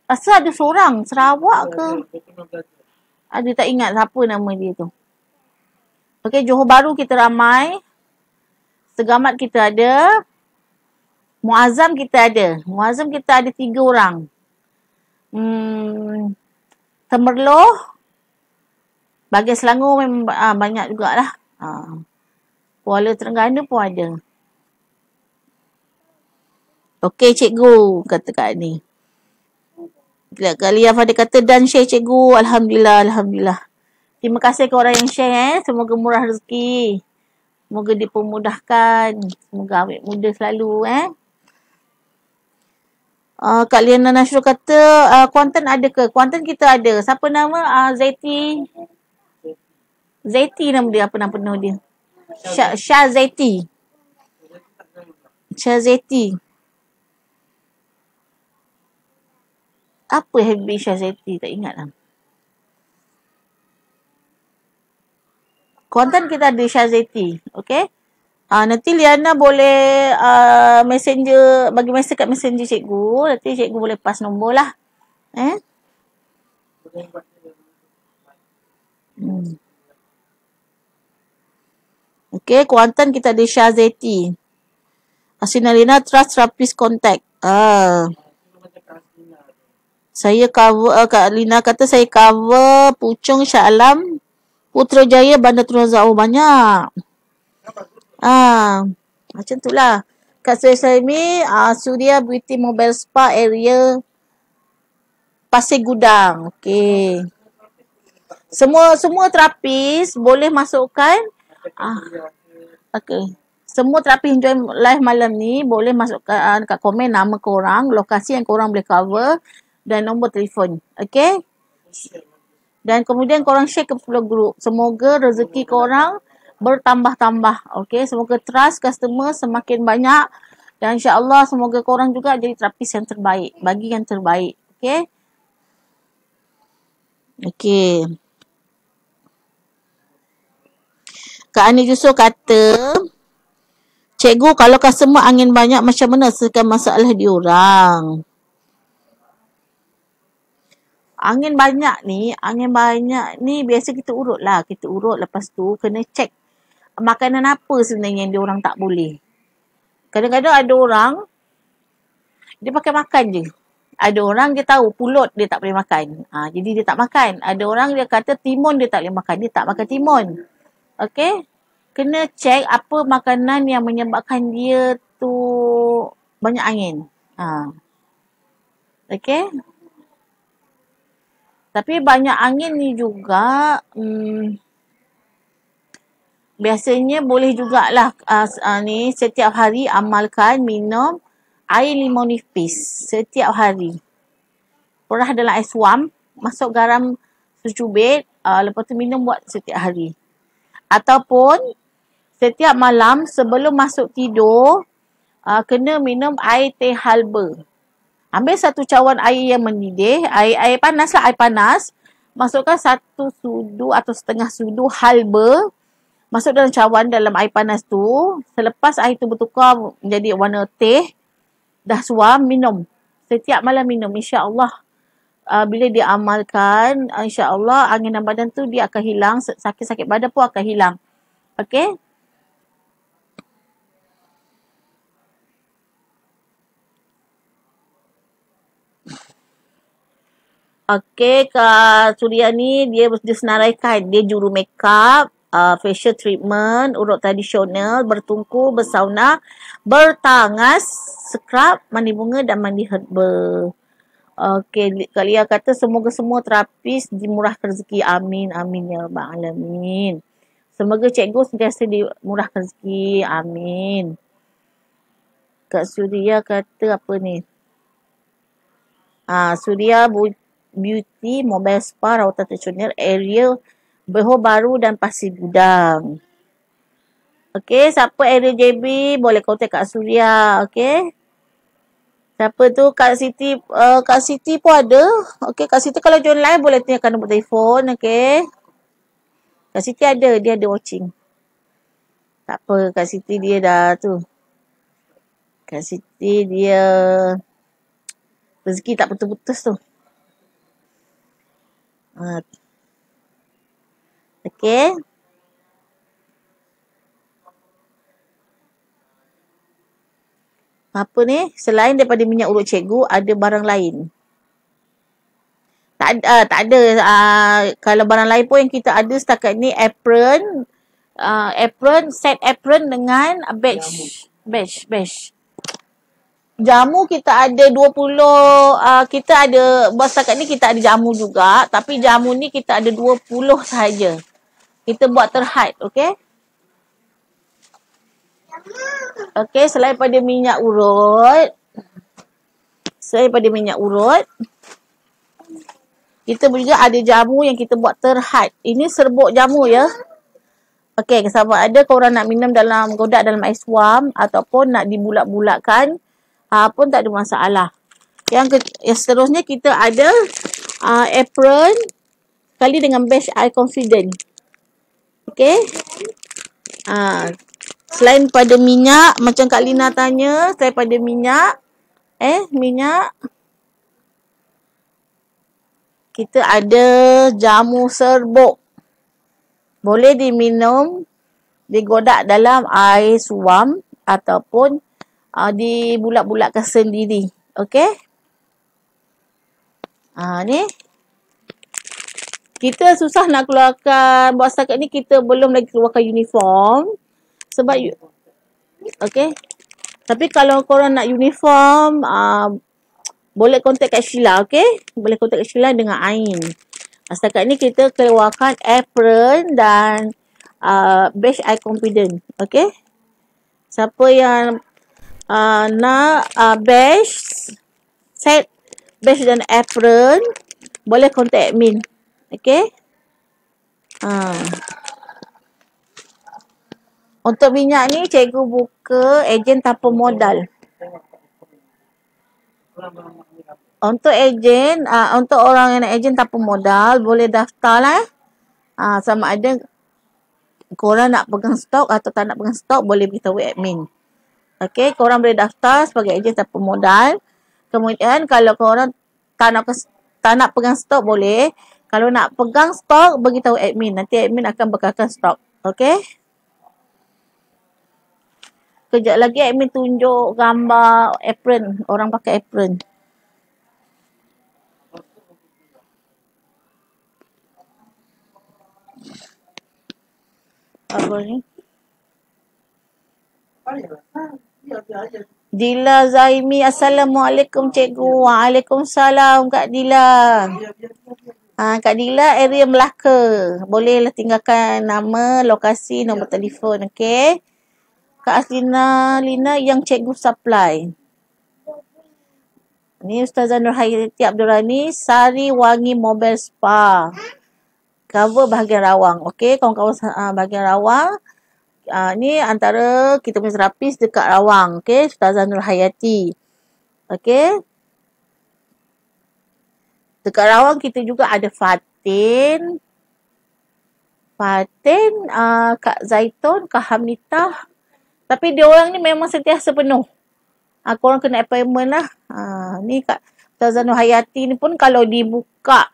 S2: Rasa ada seorang. Sarawak ke? Ada tak ingat siapa nama dia tu. Okay, Johor Bahru kita ramai. Segamat kita ada. Muazzam kita ada. Muazzam kita ada 3 orang. Temerloh. Bahagian Selangor memang banyak jugalah. Kuala Terengganu pun ada. Okey cikgu, kata Kak ni. Kak Liaf ada kata dan share cikgu. Alhamdulillah, Alhamdulillah. Terima kasih ke orang yang share. Semoga murah rezeki. Semoga dipermudahkan. Semoga awet muda selalu. Kak Liana Nasrul kata Kuantan ada ke? Kuantan kita ada. Siapa nama? Zaiti. Zaiti nama dia. Apa nama penuh dia? Syah Zaiti. Syah Zaiti. Apa Habib Syah Zaiti? Tak ingat lah. Kuantan kita ada Syah Zaiti. Okay? Nanti Liana boleh messenger, bagi mesej kat messenger cikgu. Nanti cikgu boleh pass nombor lah. Okay, Kuantan kita ada Syah Zaiti. Asina Lina Trust Rapis Contact. Saya cover, Kak Lina kata saya cover Puchong, Shah Alam, Putrajaya, Bandar Terun Razak. Banyak. Macam tu lah. Kak Saimi, Surya Beauty Mobile Spa area Pasir Gudang. Okay. Semua terapis boleh masukkan. Okay. Semua terapis yang join live malam ni boleh masukkan kat komen nama korang, lokasi yang korang boleh cover dan nombor telefon. Okay. Dan kemudian korang share ke group. Semoga rezeki korang bertambah-tambah. Okay. Semoga trust customer semakin banyak. Dan insyaAllah semoga korang juga jadi terapis yang terbaik. Bagi yang terbaik. Okay. Okay. Kak Ani Yusof kata, cikgu kalau customer angin banyak macam mana selesaikan masalah diorang? Angin banyak ni biasa kita urut lah. Kita urut lepas tu kena cek makanan apa sebenarnya yang diorang tak boleh. Kadang-kadang ada orang dia pakai makan je. Ada orang dia tahu pulut dia tak boleh makan. Jadi dia tak makan. Ada orang dia kata timun dia tak boleh makan. Dia tak makan timun. Okay. Kena cek apa makanan yang menyebabkan dia tu banyak angin. Okay. Tapi banyak angin ni juga biasanya boleh jugalah ni setiap hari amalkan minum air limau nipis setiap hari. Perah dalam ais wam, masuk garam secubit, lepas tu minum buat setiap hari. Ataupun setiap malam sebelum masuk tidur kena minum air teh halba. Ambil 1 cawan air yang mendidih, air panas lah, air panas. Masukkan 1 sudu atau setengah sudu halba. Masuk dalam cawan dalam air panas tu. Selepas air tu bertukar menjadi warna teh, dah suam, minum. Setiap malam minum, insya-Allah. Bila dia amalkan, insya-Allah angin dalam badan tu dia akan hilang. Sakit-sakit badan pun akan hilang. Okay? Okey, Kak Suria ni dia senaraikan. Dia juru makeup, facial treatment, urut tradisional, bertungku, bersauna, bertangas, scrub, mandi bunga dan mandi herba. Okey, Kak Lia kata semoga semua terapis dimurahkan rezeki. Amin, amin ya rabbal alamin. Semoga cikgu sentiasa dimurahkan rezeki. Amin. Kak Suria kata apa ni? Suria Beauty Mobile Spa rawatan tradisional area Johor Bahru dan Pasir Gudang. Okey, siapa area JB boleh kontak Kak Suria, okey? Siapa tu? Kak Siti, Kak Siti pun ada. Okey, Kak Siti kalau join live boleh tanyakan nombor telefon, okey? Kak Siti ada, dia ada watching. Tak apa, Kak Siti dia dah tu. Kak Siti dia rezeki tak putus-putus tu. Okey. Apa ni? Selain daripada minyak urut cikgu, ada barang lain. Tak ada. Kalau barang lain pun yang kita ada setakat ni apron, set apron dengan badge. Jamu kita ada 20, kita ada, buat setakat ni kita ada jamu juga, tapi jamu ni kita ada 20 sahaja. Kita buat terhad, okey? Okey, selain pada minyak urut, kita juga ada jamu yang kita buat terhad. Ini serbuk jamu ya. Okey, sama ada korang nak minum dalam kodak dalam ais wam ataupun nak dibulat-bulatkan, pun tak ada masalah. Yang seterusnya kita ada apron sekali dengan badge I confident. Okey. Selain pada minyak, macam Kak Lina tanya, selain pada minyak, kita ada jamu serbuk. Boleh diminum, digodak dalam air suam ataupun dibulat-bulatkan sendiri. Okey? Ni. Kita susah nak keluarkan, buat setakat ni kita belum lagi keluarkan uniform. Sebab, okey. Tapi kalau korang nak uniform, boleh kontak Kak Sheila, okey? Boleh kontak Kak Sheila dengan Ain. Setakat ni kita keluarkan apron dan badge I confident, okey? Siapa yang nak badge, set badge dan apron, boleh kontak admin, okey? Untuk minyak ni, cikgu buka ejen tanpa modal. Untuk ejen, untuk orang yang nak ejen tanpa modal, boleh daftar lah. Sama ada korang nak pegang stok atau tak nak pegang stok, boleh beritahu admin. Okey, korang boleh daftar sebagai ejen tanpa modal. Kemudian kalau korang tak nak pegang stok, boleh. Kalau nak pegang stok, beritahu admin. Nanti admin akan bekalkan stok. Okey? Kejap lagi admin tunjuk gambar apron. Orang pakai apron. Apa ni? Dila Zaimi. Assalamualaikum cikgu. Waalaikumsalam Kak Dila. Kak Dila area Melaka. Bolehlah tinggalkan nama, lokasi, nombor telefon. Okey? Kak Aslina Lina yang cikgu supply. Ni Ustazah Nurhayati Abdul Rani, Sari Wangi Mobile Spa. Cover bahagian rawang. Okey, kawan-kawan bahagian rawang. Ni antara kita punya terapis dekat rawang. Okey, Ustazah Nurhayati. Okey. Dekat rawang kita juga ada Fatin, Kak Zaitun, Kak Hamnitah. Tapi dia orang ni memang sentiasa penuh. Korang kena appointment lah. Ni Kak Ustazah Nurhayati ni pun kalau dibuka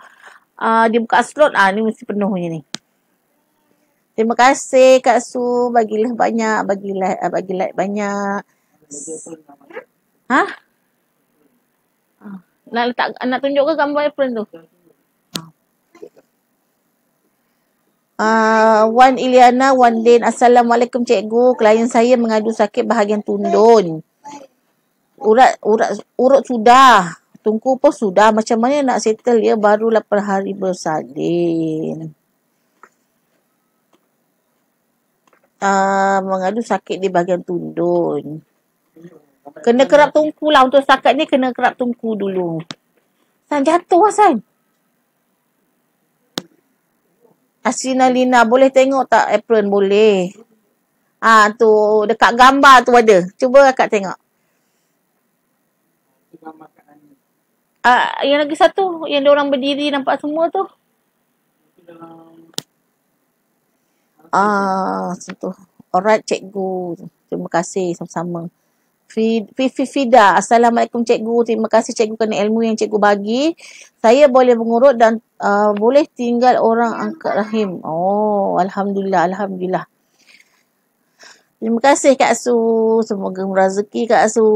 S2: slot, ni mesti penuhnya ni. Terima kasih Kak Su, bagilah banyak, bagi like banyak. Nak tunjuk ke gambar apron tu? Wan Iliana, Wan Din. Assalamualaikum cikgu. Klien saya mengadu sakit bahagian tundun. Urut sudah. Tungku pun sudah. Macam mana nak settle dia baru 8 hari bersalin. Mengadu sakit di bahagian tundun. Kena kerap tungku lah. Untuk setakat ni kena kerap tungku dulu. San jatuh San. Asina Lina, boleh tengok tak apron? Boleh. Tu dekat gambar tu ada. Cuba akak tengok. Yang lagi satu, yang diorang berdiri nampak semua tu. Sentuh. Alright cikgu. Terima kasih sama-sama. Fida, Assalamualaikum cikgu. Terima kasih cikgu kerana ilmu yang cikgu bagi. Saya boleh mengurut dan boleh tinggal orang angkat rahim. Oh, Alhamdulillah, Alhamdulillah. Terima kasih Kak Su. Semoga merezeki Kak Su.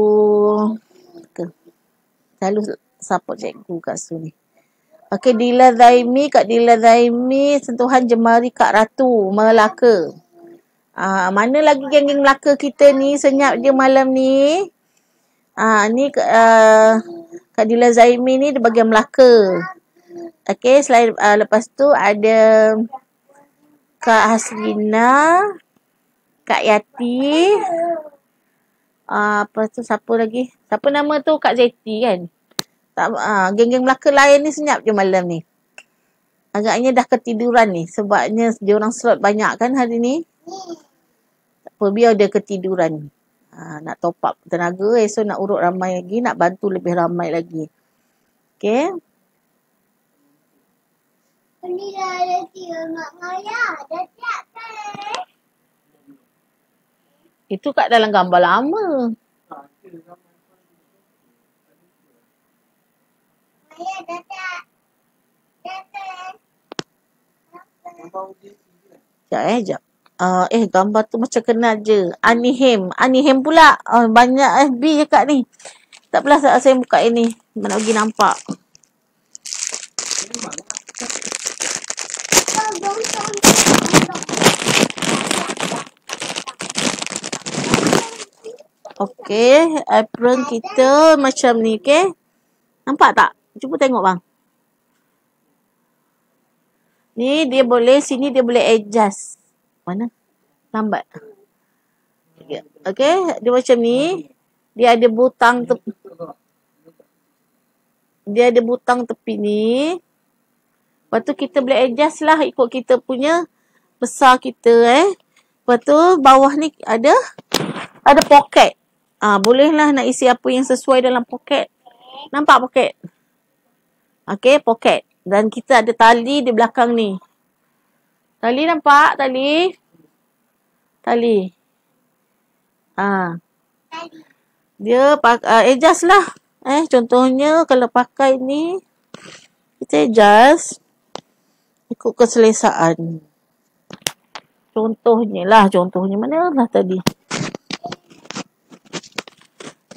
S2: Selalu support cikgu Kak Su ni. Okey, Dila Zaimi, Kak Dila Zaimi, sentuhan jemari Kak Ratu, Melaka. Mana lagi geng-geng Melaka kita ni, senyap je malam ni. Ni Kak Dila Zaimi ni di bahagian Melaka. Okey, selain lepas tu ada Kak Haslina, Kak Yati. Apa tu siapa lagi? Siapa nama tu? Kak Zeti kan? Geng-geng Melaka lain ni senyap je malam ni. Agaknya dah ketiduran ni sebabnya diorang slot banyak kan hari ni. Tak apa, biar dia ketiduran. Nak top up tenaga, esok nak urut ramai lagi, nak bantu lebih ramai lagi. Okay.
S1: Ini dah ada tiga mak Maya. Dah siap kan?
S2: Itu kat dalam gambar lama.
S1: Maya dah tak. Dah tak.
S2: Sekejap. Gambar tu macam kenal je. Anihem pula. Banyak FB cakap ni. Tak apalah saya buka ini. Mana lagi nampak. Okey, apron kita macam ni, okey? Nampak tak? Cuba tengok bang. Ni dia boleh, sini dia boleh adjust. Mana? Lambat. Okey, dia macam ni. Dia ada butang tepi. Dia ada butang tepi ni. Lepas tu kita boleh adjust lah ikut kita punya besar kita Lepas tu bawah ni ada poket. Bolehlah nak isi apa yang sesuai dalam poket. Nampak poket? Okey, poket. Dan kita ada tali di belakang ni. Tali nampak? Tali. Dia adjust lah. Contohnya kalau pakai ni, kita adjust ikut keselesaan. Contohnya mana lah tadi.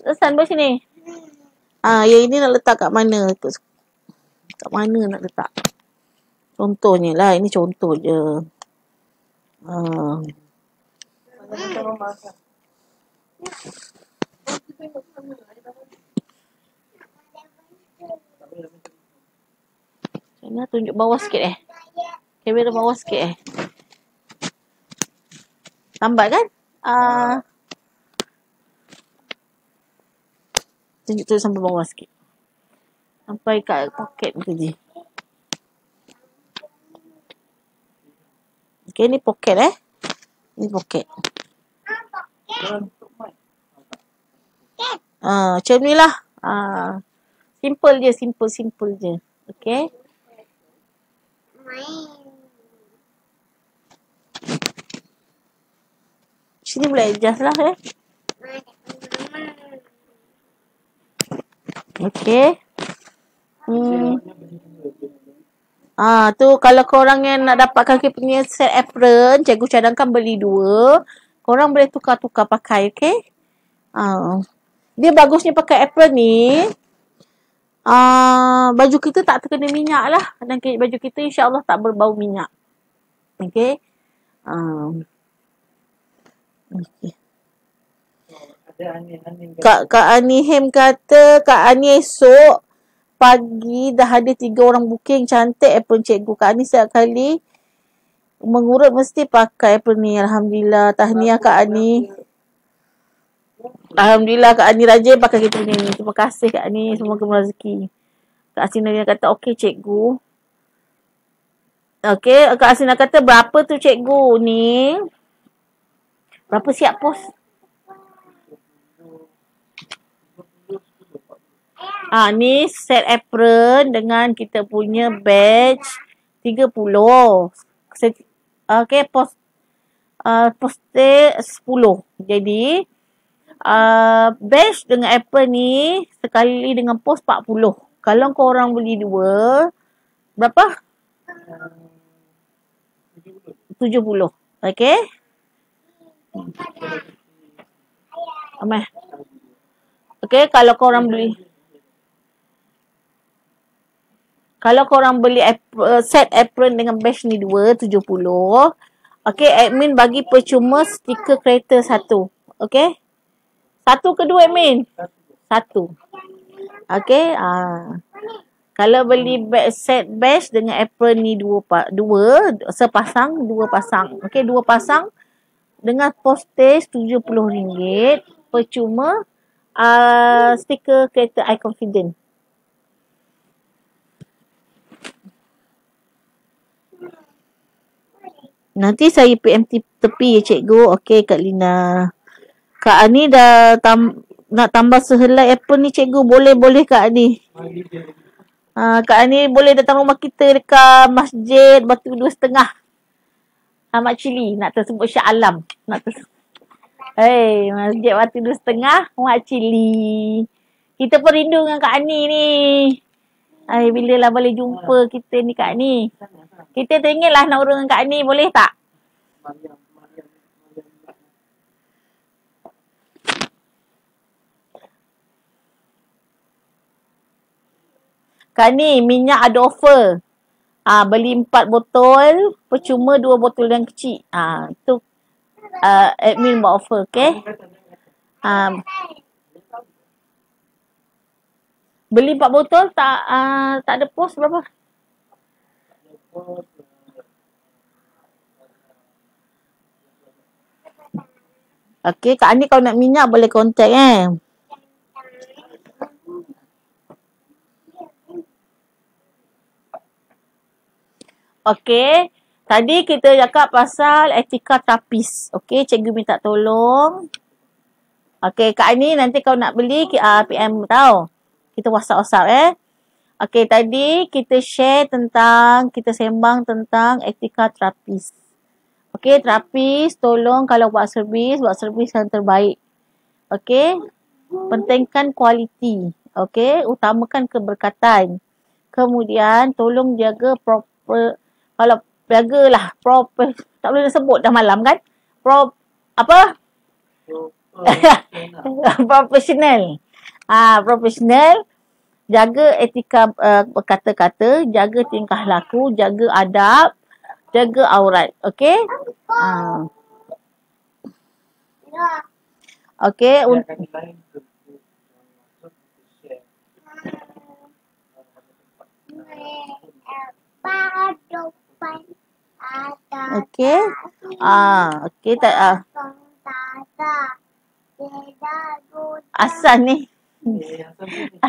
S2: Lesan bawah sini. Yang ini nak letak kat mana? Kat mana nak letak? Contohnya lah. Ini contoh je. Macam tunjuk bawah sikit kamera bawah sikit lambat kan? Tunjuk sampai bawah sikit. Sampai kat poket tu je. Okay, ni poket Ni poket. Macam ni lah. Simple je. Okay. Sini boleh adjust lah Okay. Tu kalau korang yang nak dapatkan kita punya set apron, cikgu cadangkan beli 2. Korang boleh tukar-tukar pakai, okay? Dia bagusnya pakai apron ni. Baju kita tak terkena minyak lah. Dan baju kita insyaAllah tak berbau minyak. Okey. Okey.
S3: Ada angin-angin.
S2: Kak Ani Hem kata, Kak Ani esok pagi dah ada 3 orang booking. Cantik apron cikgu. Kak Ani setiap kali mengurut mesti pakai apron ni. Alhamdulillah. Tahniah Kak Ani. Alhamdulillah Kak Ani rajin pakai kita ni. Terima kasih Kak Ani. Semoga rezeki. Kak Asina kata, okey cikgu. Okey, Kak Asina kata, berapa tu cikgu ni? Berapa siap pos? Ni set apron dengan kita punya badge 30. Okey, poste 10. Jadi, badge dengan apron ni sekali dengan pos 40. Kalau korang beli 2, berapa? 70. Okey? Amai. Okey, kalau korang beli set apron dengan badge ni 2, 70. Okey, admin bagi percuma stiker kereta 1. Okey? 1 ke 2 admin? 1. Okey, kalau beli set badge dengan apron ni 2 sepasang, 2 pasang. Okey, 2 pasang dengan postage RM70 percuma stiker kereta I Confident. Nanti saya PM tepi ya cikgu. Okey Kak Lina. Kak Ani dah nak tambah sehelai apron ni cikgu. Boleh Kak Ani. Kak Ani boleh datang rumah kita dekat Masjid Batu 2.5. Mak Cili. Nak tersebut Syah Alam. Masjid Batu 2.5 Mak Cili. Kita pun rindu dengan Kak Ani ni. Bila lah boleh jumpa kita ni Kak Ani. Kita teringatlah nak urus dengan Kak Ani. Boleh tak? Kak Ani, minyak ada offer. Beli 4 botol, percuma 2 botol yang kecil. Itu admin buat offer, okay? Beli 4 botol, tak ada pos berapa? Okey, Kak Ani kalau nak minyak boleh contact Okey, tadi kita cakap pasal etika trapis. Okey, cikgu minta tolong. Okey, Kak Ani nanti kalau nak beli PM tau. Kita WhatsApp. Okey, tadi kita kita sembang tentang etika trapis. Okey, trapis tolong kalau buat servis yang terbaik. Okey, pentingkan kualiti. Okey, utamakan keberkatan. Kemudian tolong jaga proper, kalau jagalah proper, tak boleh sebut dah malam kan? Profesional. Profesional. Jaga etika berkata-kata, jaga tingkah laku, jaga adab, jaga aurat. Okey? Okey. Okey. Okey tak asal ni.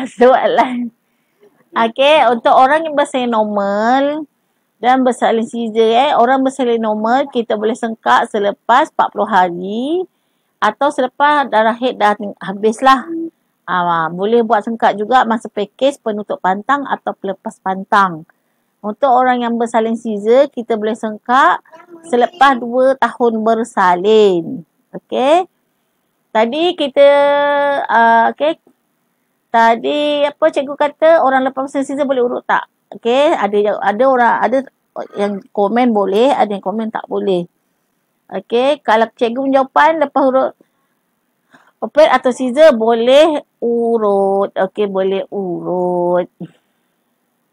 S2: Soalan. Okey, untuk orang yang bersalin normal dan bersalin caesar orang bersalin normal kita boleh sengkak selepas 40 hari atau selepas darah haid dah habislah. Boleh buat sengkak juga masa pakej penutup pantang atau pelepas pantang. Untuk orang yang bersalin caesar kita boleh sengkak selepas 2 tahun bersalin. Okey. Tadi kita Tadi cikgu kata orang lepas bersalin caesar boleh urut tak? Okey, ada yang komen boleh, ada yang komen tak boleh. Okey, kalau cikgu jawapan lepas urut operate atau caesar boleh urut. Okey, boleh urut.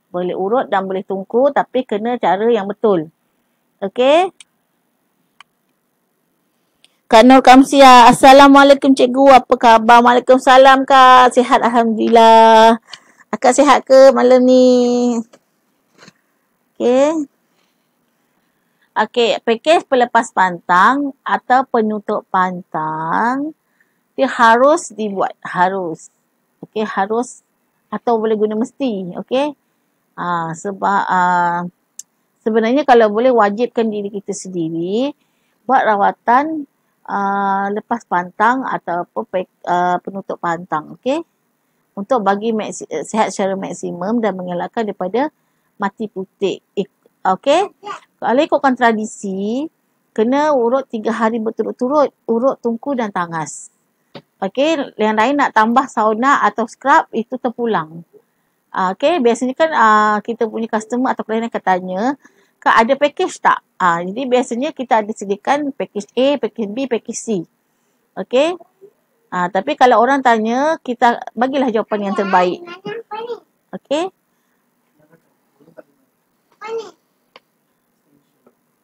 S2: Boleh urut dan boleh tungku tapi kena cara yang betul. Okey. Kak Nur Kamsia, Assalamualaikum cikgu, apa khabar? Waalaikumsalam Kak, sihat Alhamdulillah. Akak sihat ke malam ni? Okey. Okey, pakej pelepas pantang atau penutup pantang, dia harus dibuat. Harus. Okey, harus atau boleh guna mesti. Okey. Sebab sebenarnya kalau boleh wajibkan diri kita sendiri buat rawatan lepas pantang atau penutup pantang. Okey. Untuk bagi sihat secara maksimum dan mengelakkan daripada mati putih. Okey. Kalau ikutkan tradisi, kena urut 3 hari berturut-turut, urut tungku dan tangas. Okey, yang lain nak tambah sauna atau scrub, itu terpulang. Okey, biasanya kan kita punya customer atau klien akan tanya, Kak ada package tak? Jadi biasanya kita ada sediakan package A, package B, package C. Okey. Tapi kalau orang tanya, kita bagilah jawapan yang terbaik. Okey.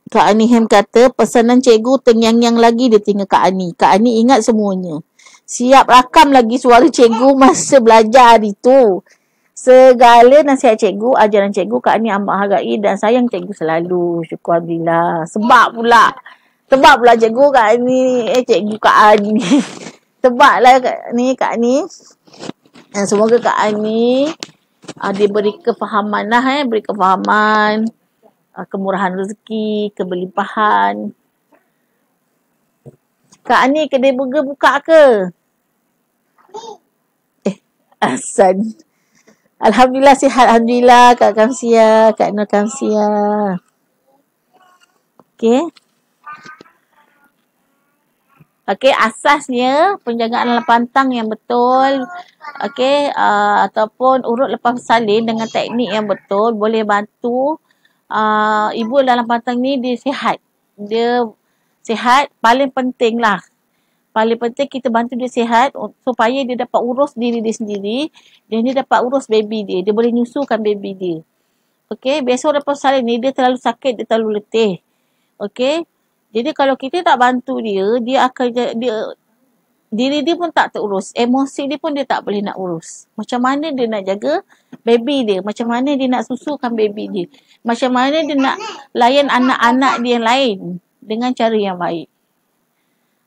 S2: Kak Ani Hem kata, pesanan cikgu tengyang-yang lagi dia tinggal Kak Ani. Kak Ani ingat semuanya. Siap rakam lagi suara cikgu masa belajar hari tu. Segala nasihat cikgu, ajaran cikgu Kak Ani amat hargai dan sayang cikgu selalu. Syukur Alhamdulillah. Sebab pula cikgu Kak Ani. Cikgu Kak Ani. Sebablah Kak Ani. Semoga Kak Ani diberi kefahaman lah beri kefahaman, kemurahan rezeki, kebelimpahan. Kak Ani kedai burger buka ke? Asan. Alhamdulillah sihat. Alhamdulillah Kak Kamsia, Kak Nur Kamsia. Okey. Okey, asasnya penjagaan dalam pantang yang betul. Okey, ataupun urut lepas salin dengan teknik yang betul boleh bantu ibu dalam pantang ni dia sihat. Dia sihat, paling penting lah. Paling penting kita bantu dia sihat supaya dia dapat urus diri dia sendiri dan dia dapat urus baby dia. Dia boleh nyusukan baby dia. Okey, biasa orang lepas salin ni dia terlalu sakit, dia terlalu letih. Okey. Jadi kalau kita tak bantu dia, diri dia pun tak terurus. Emosi dia pun dia tak boleh nak urus. Macam mana dia nak jaga baby dia? Macam mana dia nak susukan baby dia? Macam mana dia nak layan anak-anak dia yang lain dengan cara yang baik?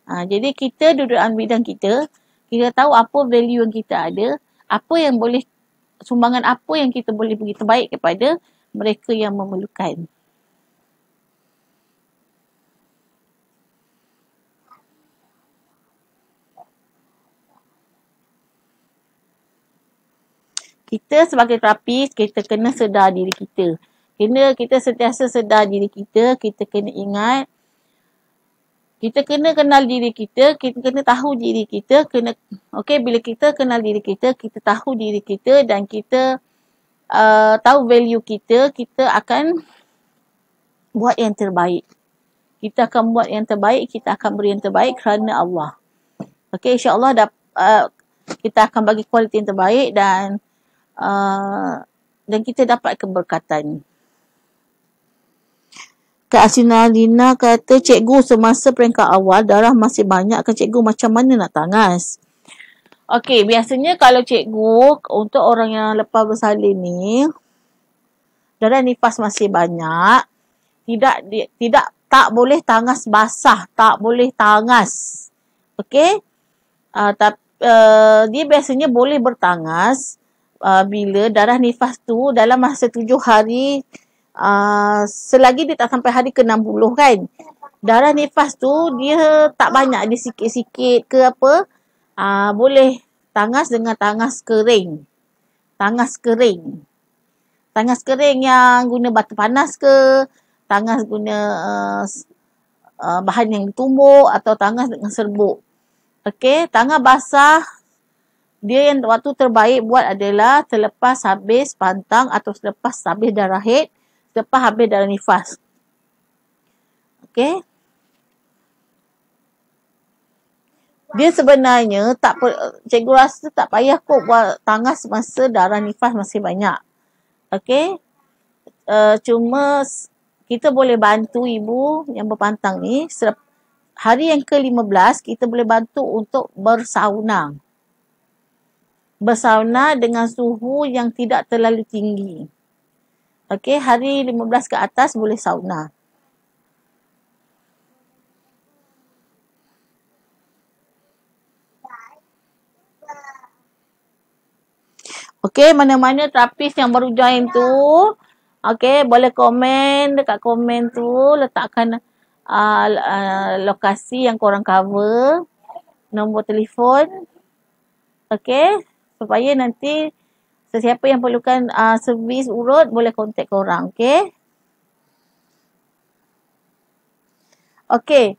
S2: Jadi kita duduk dalam bidang kita tahu apa value yang kita ada, apa yang boleh, sumbangan apa yang kita boleh bagi terbaik kepada mereka yang memerlukan. Kita sebagai terapis, kita kena sedar diri kita. Kita sentiasa sedar diri kita. Kita kena ingat. Kita kena kenal diri kita. Kita kena tahu diri kita. Okey, bila kita kenal diri kita, kita tahu diri kita dan kita tahu value kita, kita akan buat yang terbaik. Kita akan buat yang terbaik. Kita akan beri yang terbaik kerana Allah. Okey, insyaAllah kita akan bagi kualiti yang terbaik dan kita dapat keberkatan. Kak Asina Lina kata, cikgu semasa peringkat awal darah masih banyak ke cikgu, macam mana nak tangas? Okey, biasanya kalau cikgu untuk orang yang lepas bersalin ni darah nifas masih banyak, tak boleh tangas basah, tak boleh tangas. Okey? Dia biasanya boleh bertangas bila darah nifas tu dalam masa 7 hari, selagi dia tak sampai hari ke-60 kan. Darah nifas tu dia tak banyak, dia sikit-sikit ke apa, boleh tangas dengan tangas kering. Tangas kering yang guna batu panas ke, tangas guna bahan yang ditumbuk atau tangas dengan serbuk. Okey, tangas basah dia yang waktu terbaik buat adalah selepas habis pantang atau selepas habis darah haid, selepas habis darah nifas. Okey. Dia sebenarnya cikgu rasa tak payah kot buat tangas masa darah nifas masih banyak. Okey. Cuma kita boleh bantu ibu yang berpantang ni. Hari yang ke-15, kita boleh bantu untuk bersauna. Bersauna dengan suhu yang tidak terlalu tinggi. Okey, hari 15 ke atas boleh sauna. Okey, mana-mana terapis yang baru join tu, okey, boleh komen dekat komen tu, letakkan lokasi yang korang cover, nombor telefon, okey, supaya nanti sesiapa yang perlukan servis urut boleh kontak korang, okey. Okey.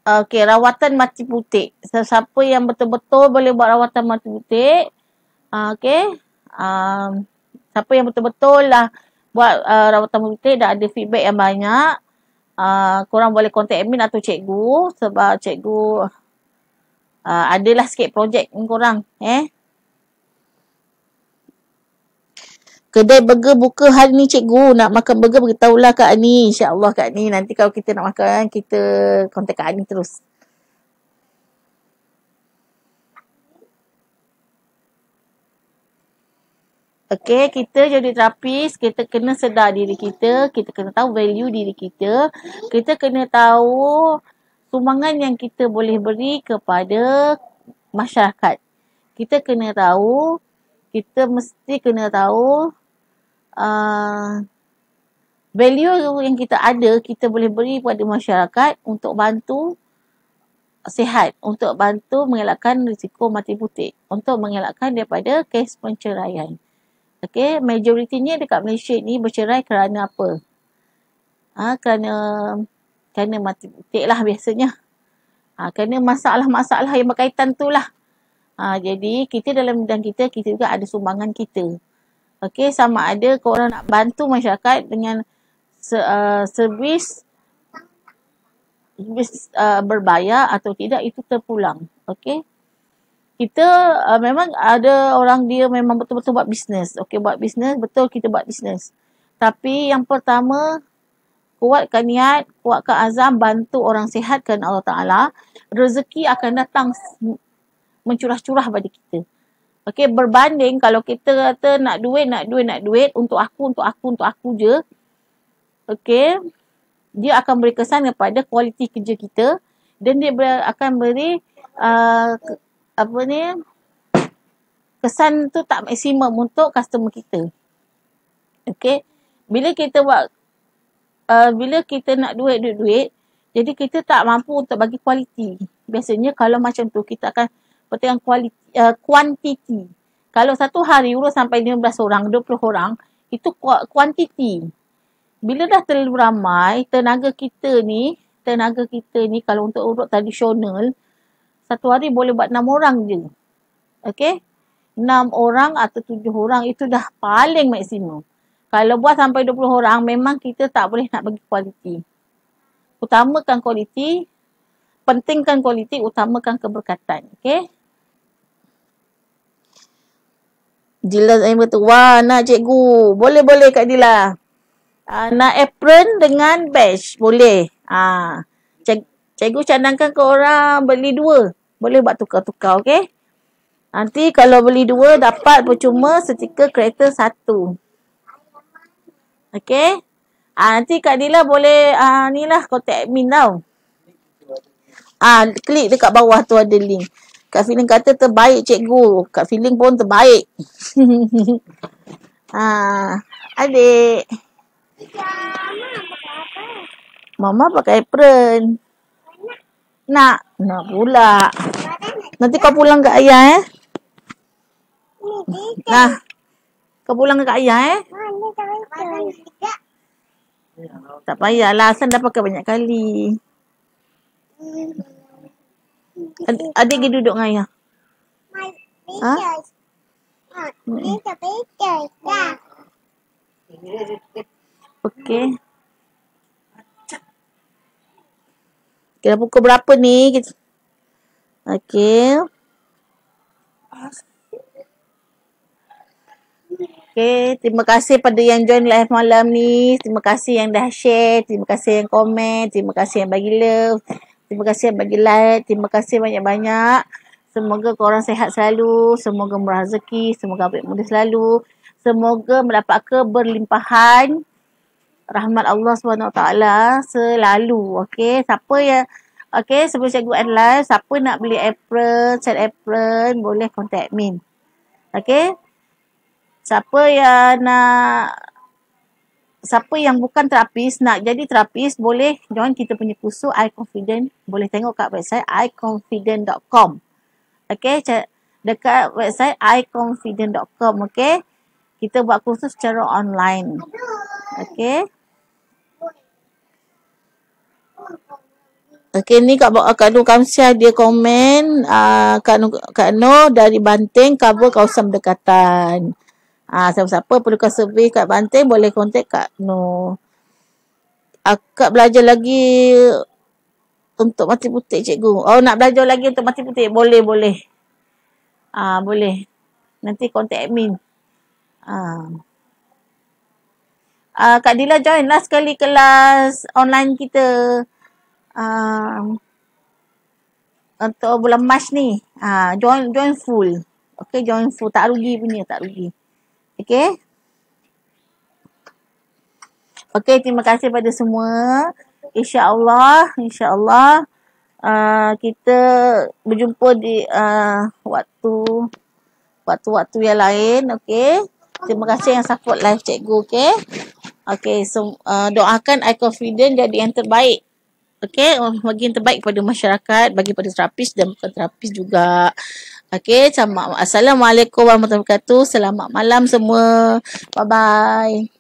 S2: Okey, rawatan mati putih. Siapa yang betul-betul boleh buat rawatan mati putih, okey. Siapa yang betul-betul lah buat rawatan mati putih dah ada feedback yang banyak, korang boleh kontak admin atau cikgu, sebab cikgu adalah sikit projek korang. Kedai burger buka hari ni cikgu. Nak makan burger beritahulah Kak Ani. InsyaAllah Kak Ani. Nanti kalau kita nak makan, kita kontak Kak Ani terus. Okey, kita jadi terapis, kita kena sedar diri kita kena tahu value diri kita kena tahu sumbangan yang kita boleh beri kepada masyarakat. Kita kena tahu, kita mesti kena tahu value yang kita ada, kita boleh beri kepada masyarakat untuk bantu sihat, untuk bantu mengelakkan risiko mati putih, untuk mengelakkan daripada kes penceraian. Okey, majoritinya dekat Malaysia ni bercerai kerana apa? Kerana mati putih lah biasanya. Kerana masalah-masalah yang berkaitan tu lah. Jadi kita dalam bidang kita juga ada sumbangan kita. Okey, sama ada korang nak bantu masyarakat dengan servis berbayar atau tidak, itu terpulang. Okey. Kita memang ada orang dia memang betul-betul buat bisnes. Okey, buat bisnes, betul kita buat bisnes. Tapi yang pertama, kuatkan niat, kuatkan azam, bantu orang sihat kerana Allah Ta'ala. Rezeki akan datang mencurah-curah pada kita. Okey, berbanding kalau kita kata nak duit untuk aku je. Okey, dia akan beri kesan kepada kualiti kerja kita dan dia akan beri kesan tu tak maksimum untuk customer kita. Okey, bila kita nak duit, jadi kita tak mampu untuk bagi kualiti. Biasanya kalau macam tu kita akan perhatikan kuantiti. Kalau satu hari urus sampai 15 orang, 20 orang, itu kuantiti. Bila dah terlalu ramai, tenaga kita ni kalau untuk urut tradisional, satu hari boleh buat 6 orang je. Okey? 6 orang atau 7 orang itu dah paling maksimum. Kalau buat sampai 20 orang, memang kita tak boleh nak bagi kualiti. Utamakan kualiti, pentingkan kualiti, utamakan keberkatan. Okey? Dila saya betul. Wah, nak cikgu. Boleh Kak Dila. Nak apron dengan badge. Boleh. Cikgu cadangkan ke orang beli 2. Boleh buat tukar-tukar, okey? Nanti kalau beli 2 dapat percuma stiker kereta 1. Okey? Nanti Kak Dila boleh ni lah kontak admin tau. Klik dekat bawah tu ada link. Kak Feeling kata terbaik cikgu. Kak Feeling pun terbaik. Adik. Mama pakai apron. Nak pula. Nanti kau pulang kat ayah Nah. Kau pulang kat ayah Tak payahlah, Hasan dah pakai banyak kali. Adik pergi duduk dengan ayah. Okey. Kira pukul berapa ni? Okey. Okay, terima kasih pada yang join live malam ni. Terima kasih yang dah share. Terima kasih yang komen. Terima kasih yang bagi love. Terima kasih yang bagi like. Terima kasih banyak-banyak. Semoga korang sihat selalu. Semoga murah rezeki. Semoga baik mudah selalu. Semoga mendapat keberlimpahan rahmat Allah SWT selalu. Okay, siapa yang sebelum cikgu end live, siapa nak beli apron, set apron, boleh contact admin. Okay. Siapa yang bukan terapis, nak jadi terapis, boleh join kita punya kursus iConfident. Boleh tengok kat website iConfident.com. Okay, dekat website iConfident.com. Okay, kita buat kursus secara online. Okay. Okay, ni Kak Nur Kamsiah dia komen, Kak Nur dari Banting cover kawasan berdekatan. Siapa-siapa perlukan survey kat Banting boleh kontak Kak Nur. Akak belajar lagi untuk mati putih cikgu. Oh, nak belajar lagi untuk mati putih? Boleh. Boleh. Nanti kontak admin. Kak Dila join lah sekali kelas online kita. Untuk bulan Mac ni. Join full. Okay, join full. Tak rugi punya, tak rugi. Okay. Okay, terima kasih pada semua. InsyaAllah kita berjumpa di waktu-waktu yang lain. Okay. Terima kasih yang support live cikgu. Okay. Okay, so doakan iConfident jadi yang terbaik. Okay, bagi yang terbaik kepada masyarakat, bagi pada terapis dan bukan terapis juga. Okay, Assalamualaikum warahmatullahi wabarakatuh. Selamat malam semua. Bye-bye.